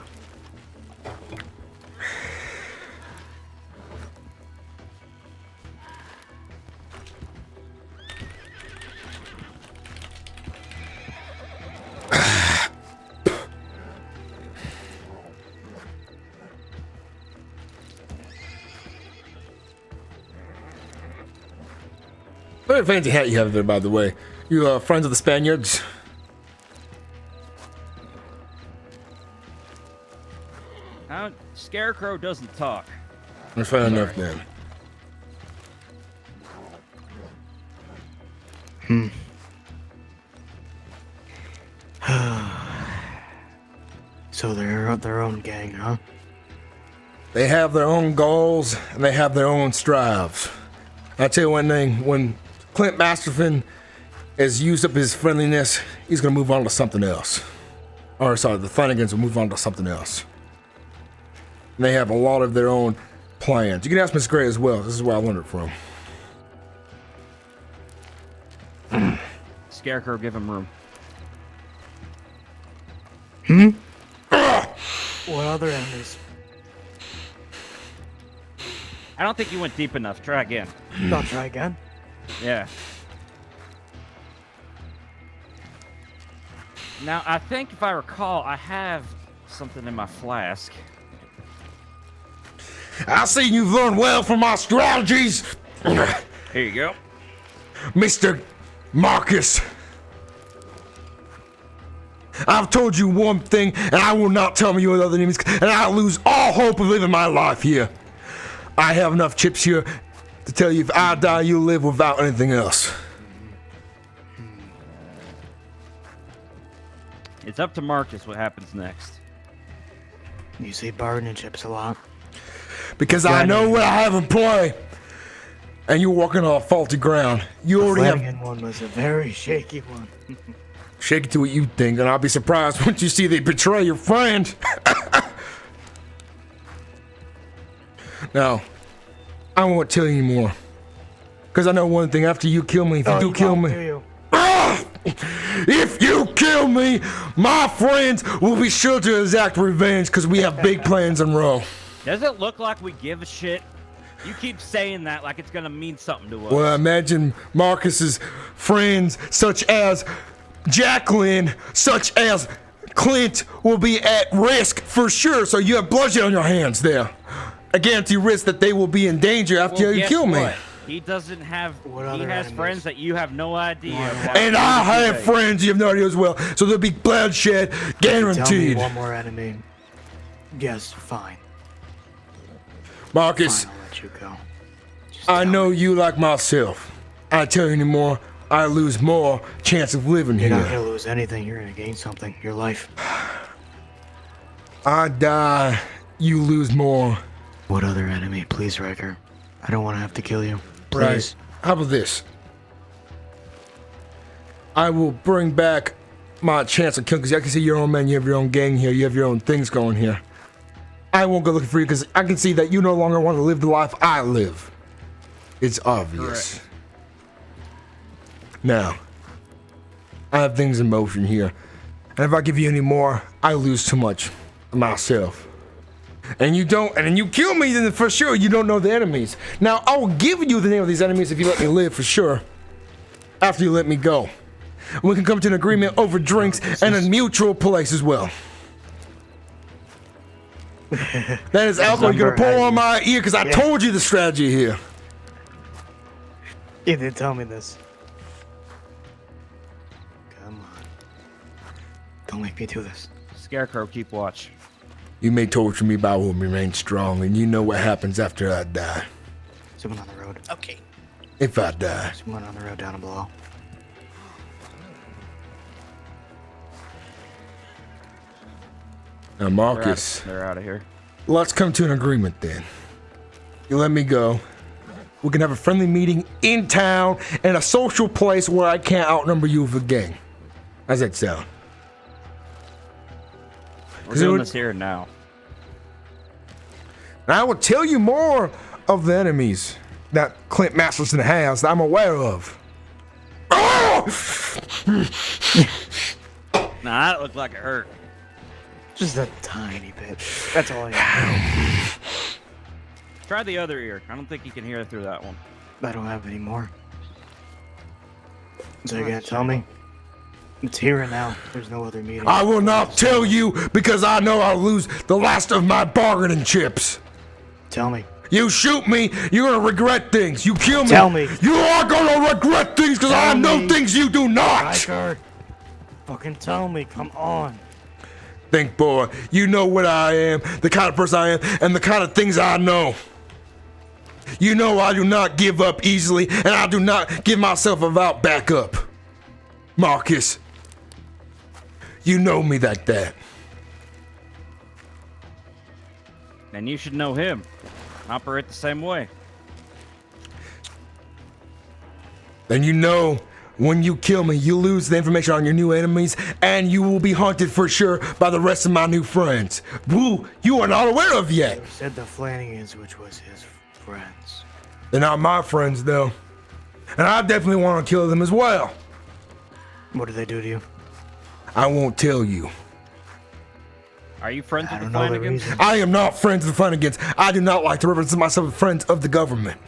[SPEAKER 1] Very fancy hat you have there, by the way. You friends of the Spaniards?
[SPEAKER 3] Scarecrow doesn't talk.
[SPEAKER 1] That's fair enough then.
[SPEAKER 6] So they're their own gang, huh?
[SPEAKER 1] They have their own goals and they have their own strives. I'll tell you one thing, when Clint Masterson has used up his friendliness, he's gonna move on to something else. Or sorry, the Flanagans will move on to something else. And they have a lot of their own plans. You can ask Miss Gray as well. This is where I learned it from.
[SPEAKER 3] Scarecrow, give him room.
[SPEAKER 6] What other enemies?
[SPEAKER 3] I don't think you went deep enough. Try again.
[SPEAKER 6] I'll try again.
[SPEAKER 3] Yeah. Now, I think if I recall, I have something in my flask.
[SPEAKER 1] I see you've learned well from my strategies,
[SPEAKER 3] Here you go.
[SPEAKER 1] Mr. Marcus. I've told you one thing, and I will not tell you other names, and I lose all hope of living my life here. I have enough chips here to tell you if I die, you live without anything else.
[SPEAKER 3] It's up to Marcus what happens next.
[SPEAKER 6] You say bargaining chips a lot.
[SPEAKER 1] Because I know what I have in play. And you're walking on faulty ground. You
[SPEAKER 6] The
[SPEAKER 1] already have
[SPEAKER 6] Flanagan one was a very shaky one.
[SPEAKER 1] shake it to what you think, and I'll be surprised once you see they betray your friend. Now, I won't tell you anymore. Because I know one thing, after you kill me, if you do kill me, if you kill me, my friends will be sure to exact revenge because we have big plans in row.
[SPEAKER 3] Does it look like we give a shit? You keep saying that like it's gonna mean something to us.
[SPEAKER 1] Well, I imagine Marcus's friends, such as Jacqueline, such as Clint, will be at risk for sure. So you have bloodshed on your hands there. I guarantee risk that they will be in danger after
[SPEAKER 3] Well,
[SPEAKER 1] you
[SPEAKER 3] guess
[SPEAKER 1] kill me.
[SPEAKER 3] what? He doesn't have.
[SPEAKER 6] What
[SPEAKER 3] He
[SPEAKER 6] other
[SPEAKER 3] has
[SPEAKER 6] enemies?
[SPEAKER 3] friends that you have no idea.
[SPEAKER 1] And I have friends you have no idea as well. So there'll be bloodshed
[SPEAKER 6] Tell me
[SPEAKER 1] guaranteed.
[SPEAKER 6] one more enemy. Yes, fine.
[SPEAKER 1] Marcus,
[SPEAKER 6] Fine, I'll let you go. Just
[SPEAKER 1] I
[SPEAKER 6] tell
[SPEAKER 1] know
[SPEAKER 6] me.
[SPEAKER 1] you like myself. I tell you anymore, I lose more chance of living
[SPEAKER 6] You're not
[SPEAKER 1] here.
[SPEAKER 6] gonna lose anything. You're gonna gain something. Your life.
[SPEAKER 1] I die, you lose more.
[SPEAKER 6] What other enemy? Please, Riker. I don't want to have to kill you. Please.
[SPEAKER 1] Right. How about this? I will bring back my chance of killing, because I can see your own men, you have your own gang here, you have your own things going here. I won't go looking for you because I can see that you no longer want to live the life I live. It's obvious.
[SPEAKER 3] Correct.
[SPEAKER 1] Now, I have things in motion here. And if I give you any more, I lose too much of myself. And you don't, and then you kill me, then for sure you don't know the enemies. Now, I will give you the name of these enemies if you let me live for sure. After you let me go. We can come to an agreement over drinks and a mutual place as well. That is alcohol you're gonna pour on my ear because I told you the strategy here.
[SPEAKER 6] You didn't tell me this. Come on. Don't make me do this.
[SPEAKER 3] Scarecrow, keep watch.
[SPEAKER 1] You may torture me, but I will remain strong, and you know what happens after I die.
[SPEAKER 6] Someone on the road.
[SPEAKER 7] Okay.
[SPEAKER 1] If I die.
[SPEAKER 6] Someone on the road down below.
[SPEAKER 1] Now, Marcus,
[SPEAKER 3] They're out of here.
[SPEAKER 1] let's come to an agreement then. You let me go. We can have a friendly meeting in town and a social place where I can't outnumber you with a gang. How's that sound?
[SPEAKER 3] We're
[SPEAKER 1] 'Cause it
[SPEAKER 3] doing
[SPEAKER 1] would-
[SPEAKER 3] this here now.
[SPEAKER 1] And I will tell you more of the enemies that Clint Masterson has that I'm aware of. Oh!
[SPEAKER 3] Nah, that looked like it hurt.
[SPEAKER 6] Just a tiny bit. That's all I have.
[SPEAKER 3] Try the other ear. I don't think you can hear through that one.
[SPEAKER 6] I don't have any more. So you're gonna tell me? It's here and now. There's no other meeting.
[SPEAKER 1] I will not tell you because I know I'll lose the last of my bargaining chips.
[SPEAKER 6] Tell me.
[SPEAKER 1] You shoot me, you're gonna regret things. You kill me,
[SPEAKER 6] Tell me.
[SPEAKER 1] you are gonna regret things because I
[SPEAKER 6] Tell
[SPEAKER 1] know
[SPEAKER 6] me.
[SPEAKER 1] things you do not.
[SPEAKER 6] Riker, fucking tell me, come on.
[SPEAKER 1] Think, boy, you know what I am, the kind of person I am, and the kind of things I know. You know I do not give up easily, and I do not give myself without backup. Marcus, you know me like that.
[SPEAKER 3] And you should know him. Operate the same way.
[SPEAKER 1] Then you know when you kill me, you lose the information on your new enemies, and you will be hunted for sure by the rest of my new friends, who you are not aware of yet.
[SPEAKER 6] You said the Flanagans, which was his friends.
[SPEAKER 1] They're not my friends, though. And I definitely want to kill them as well.
[SPEAKER 6] What did they do to you?
[SPEAKER 1] I won't tell you.
[SPEAKER 3] Are you friends
[SPEAKER 6] I
[SPEAKER 3] with
[SPEAKER 6] don't
[SPEAKER 3] the
[SPEAKER 6] know the
[SPEAKER 3] Flanagans?
[SPEAKER 6] reason.
[SPEAKER 1] I am not friends with the Flanagans. I do not like to represent myself as friends of the government.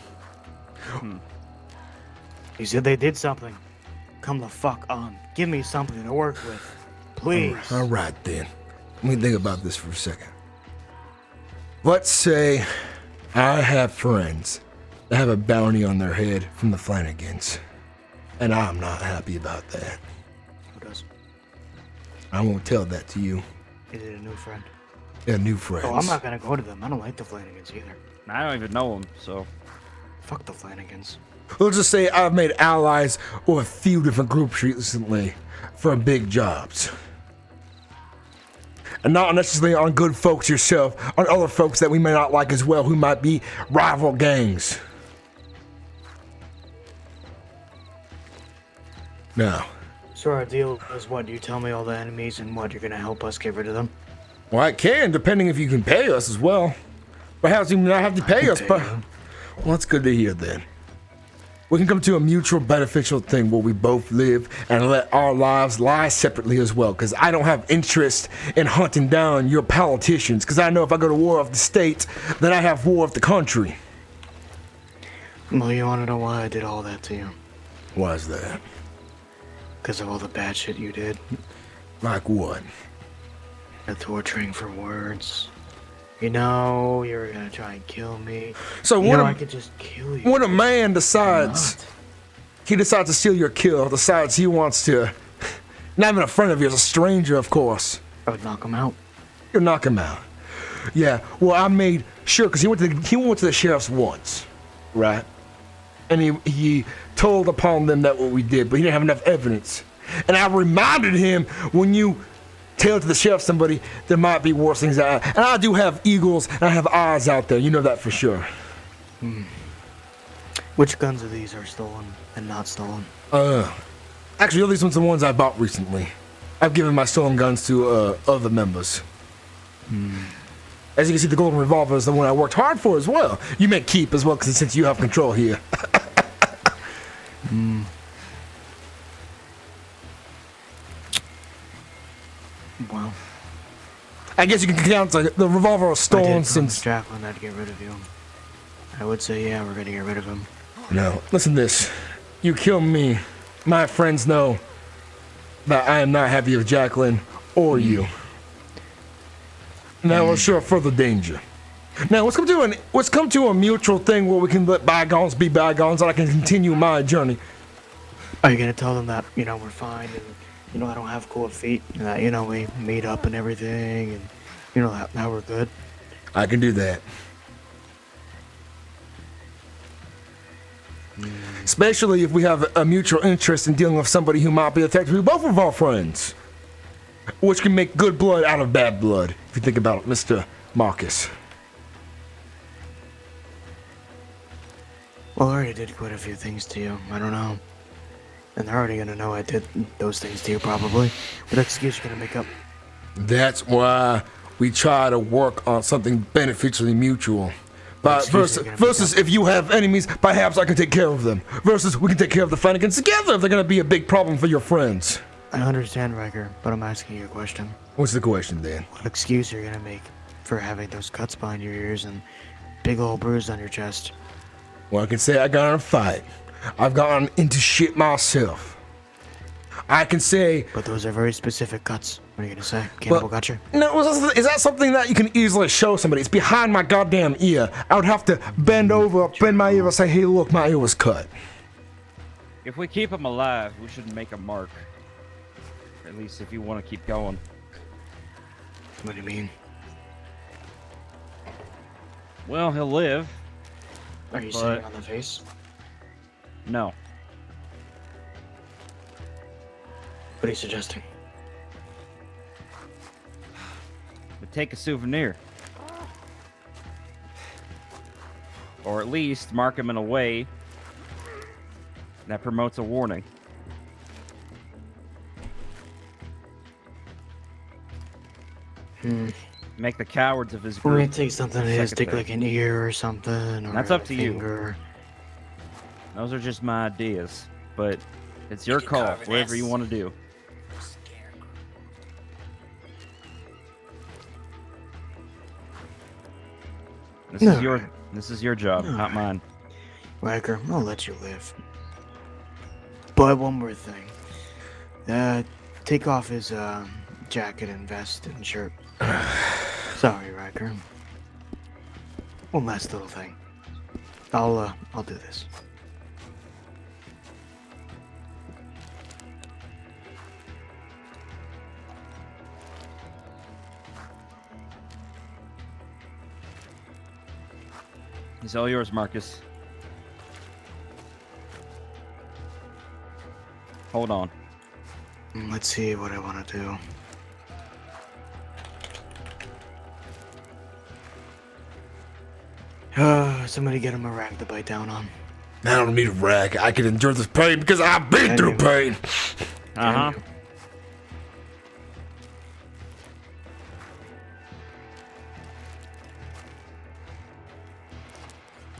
[SPEAKER 6] You said they did something. Come the fuck on. Give me something to work with. Please.
[SPEAKER 1] All right, then. Let me think about this for a second. Let's say I have friends that have a bounty on their head from the Flanagans, and I'm not happy about that.
[SPEAKER 6] Who does?
[SPEAKER 1] I won't tell that to you.
[SPEAKER 6] Is it a new friend?
[SPEAKER 1] They're new friends.
[SPEAKER 6] Oh, I'm not gonna go to them. I don't like the Flanagans either.
[SPEAKER 3] I don't even know him, so.
[SPEAKER 6] Fuck the Flanagans.
[SPEAKER 1] Let's just say I've made allies with a few different groups recently for big jobs. And not necessarily on good folks yourself, on other folks that we may not like as well, who might be rival gangs. Now,
[SPEAKER 6] So our deal is what? You tell me all the enemies and what? You're gonna help us get rid of them?
[SPEAKER 1] well, I can, depending if you can pay us as well. Perhaps you may not have to pay
[SPEAKER 6] can
[SPEAKER 1] us,
[SPEAKER 6] pay
[SPEAKER 1] but
[SPEAKER 6] you.
[SPEAKER 1] well, that's good to hear then. We can come to a mutual beneficial thing where we both live and let our lives lie separately as well. Because I don't have interest in hunting down your politicians. Because I know if I go to war with the state, then I have war with the country.
[SPEAKER 6] Well, you wanna know why I did all that to you?
[SPEAKER 1] Why is that?
[SPEAKER 6] Because of all the bad shit you did.
[SPEAKER 1] Like what?
[SPEAKER 6] The torturing for words. You know, you were gonna try and kill me.
[SPEAKER 1] So
[SPEAKER 6] You
[SPEAKER 1] when
[SPEAKER 6] know,
[SPEAKER 1] a,
[SPEAKER 6] I could just kill you.
[SPEAKER 1] when a man decides,
[SPEAKER 6] Not.
[SPEAKER 1] he decides to steal your kill, decides he wants to, not even a friend of yours, a stranger, of course.
[SPEAKER 6] I would knock him out.
[SPEAKER 1] You knock him out. Yeah, well, I made sure, because he went to the sheriff's once, right? And he told upon them that what we did, but he didn't have enough evidence. And I reminded him, when you tell to the sheriff somebody, there might be worse things. And I do have eagles, and I have eyes out there. You know that for sure.
[SPEAKER 6] Which guns of these are stolen and not stolen?
[SPEAKER 1] Actually, all these ones are the ones I bought recently. I've given my stolen guns to other members. As you can see, the golden revolver is the one I worked hard for as well. You may keep as well, because since you have control here.
[SPEAKER 6] Well,
[SPEAKER 1] I guess you can count the revolver was
[SPEAKER 6] I
[SPEAKER 1] stolen
[SPEAKER 6] did promise
[SPEAKER 1] since.
[SPEAKER 6] Jacqueline I'd get rid of you. I would say, yeah, we're gonna get rid of him.
[SPEAKER 1] No, listen to this. You kill me, my friends know that I am not happy with Jacqueline or you. And that will show further danger. Now let's come to a mutual thing where we can let bygones be bygones, and I can continue my journey.
[SPEAKER 6] Are you gonna tell them that, you know, we're fine and, you know, I don't have cold feet and that, you know, we meet up and everything and, you know, that now we're good?
[SPEAKER 1] I can do that. Especially if we have a mutual interest in dealing with somebody who might be effectively both of our friends. Which can make good blood out of bad blood, if you think about it, Mr. Marcus.
[SPEAKER 6] Well, I already did quite a few things to you. I don't know. And they're already gonna know I did those things to you, probably. What excuse you gonna make up?
[SPEAKER 1] That's why we try to work on something beneficially mutual. But
[SPEAKER 6] Excuse me,
[SPEAKER 1] versus if you have enemies, perhaps I can take care of them. Versus we can take care of the Flanagans together if they're going to be a big problem for your friends.
[SPEAKER 6] I understand, Riker, but I'm asking you a question.
[SPEAKER 1] What's the question then?
[SPEAKER 6] What excuse are you gonna make for having those cuts behind your ears and big old bruise on your chest?
[SPEAKER 1] Well, I can say I got in a fight. I've gotten into shit myself. I can say,
[SPEAKER 6] But those are very specific cuts. What are you gonna say? Cannibal got you?
[SPEAKER 1] no, is that something that you can easily show somebody? It's behind my goddamn ear. I would have to bend over, bend my ear and say, hey, look, my ear was cut.
[SPEAKER 3] If we keep him alive, we should make a mark. At least if you want to keep going.
[SPEAKER 6] What do you mean?
[SPEAKER 3] Well, he'll live.
[SPEAKER 6] Are you
[SPEAKER 3] But-
[SPEAKER 6] saying on the face?
[SPEAKER 3] No.
[SPEAKER 6] What are you suggesting?
[SPEAKER 3] But take a souvenir. Or at least mark him in a way that promotes a warning. Make the cowards of his
[SPEAKER 6] We're gonna
[SPEAKER 3] group.
[SPEAKER 6] take something that is,
[SPEAKER 3] Second
[SPEAKER 6] take
[SPEAKER 3] thing.
[SPEAKER 6] like an ear or something. Or
[SPEAKER 3] That's up
[SPEAKER 6] a
[SPEAKER 3] to you.
[SPEAKER 6] finger.
[SPEAKER 3] Those are just my ideas. But it's your
[SPEAKER 7] can
[SPEAKER 3] call,
[SPEAKER 7] cover
[SPEAKER 3] whatever you
[SPEAKER 7] this.
[SPEAKER 3] want to do.
[SPEAKER 6] No.
[SPEAKER 3] This is your job,
[SPEAKER 6] No.
[SPEAKER 3] not mine.
[SPEAKER 6] Riker, I'll let you live. But one more thing. Take off his jacket and vest and shirt. Sorry, Riker. One last little thing. I'll do this.
[SPEAKER 3] It's all yours, Marcus. Hold on.
[SPEAKER 6] Let's see what I want to do. Somebody get him a rag to bite down on.
[SPEAKER 1] I don't need a rag. I can endure this pain because I've been through pain.
[SPEAKER 3] Uh huh.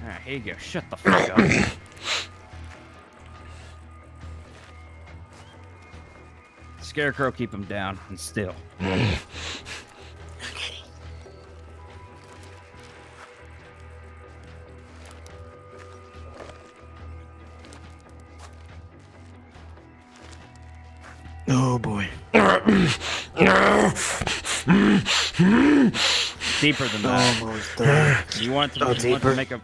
[SPEAKER 3] Alright, here you go. Shut the fuck up. Scarecrow, keep him down and still.
[SPEAKER 6] Oh boy.
[SPEAKER 3] Deeper than that.
[SPEAKER 6] Almost done.
[SPEAKER 3] You want to,
[SPEAKER 6] Oh,
[SPEAKER 3] you want to
[SPEAKER 6] deeper?
[SPEAKER 3] make a.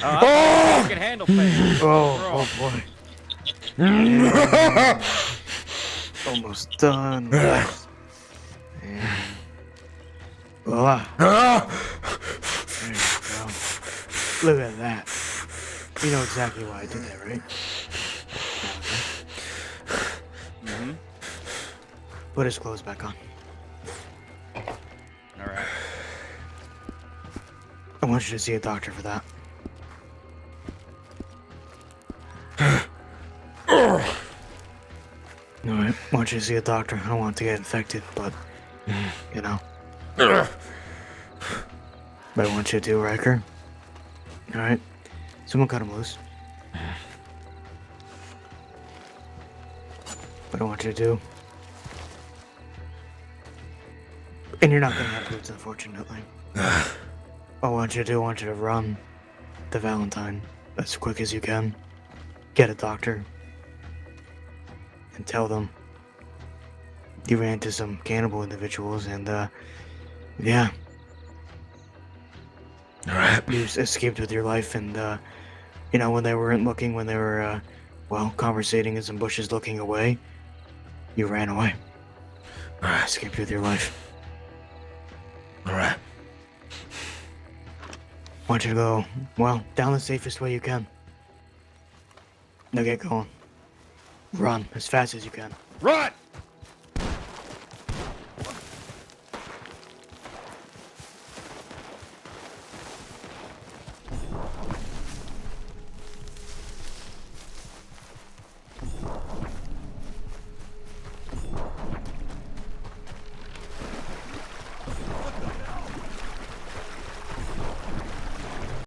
[SPEAKER 3] I can handle pain.
[SPEAKER 6] Oh boy. Yeah. Almost done. And voila. There you go. Look at that. You know exactly why I did that, right?
[SPEAKER 3] Mm-hmm.
[SPEAKER 6] Put his clothes back on.
[SPEAKER 3] Alright.
[SPEAKER 6] I want you to see a doctor for that. Alright, I want you to see a doctor. I don't want it to get infected, but, you know. But I want you to do, Riker. Alright? Someone cut him loose. What I want you to do. And you're not gonna have boots, unfortunately. What I want you to do, I want you to run to Valentine as quick as you can. Get a doctor. And tell them you ran into some cannibal individuals and, yeah.
[SPEAKER 1] Alright.
[SPEAKER 6] You escaped with your life and, you know, when they weren't looking, when they were, well, conversating in some bushes looking away, you ran away.
[SPEAKER 1] Alright.
[SPEAKER 6] Escaped with your life.
[SPEAKER 1] Alright.
[SPEAKER 6] Want you to go, well, down the safest way you can. Now get going. Run as fast as you can.
[SPEAKER 3] Run!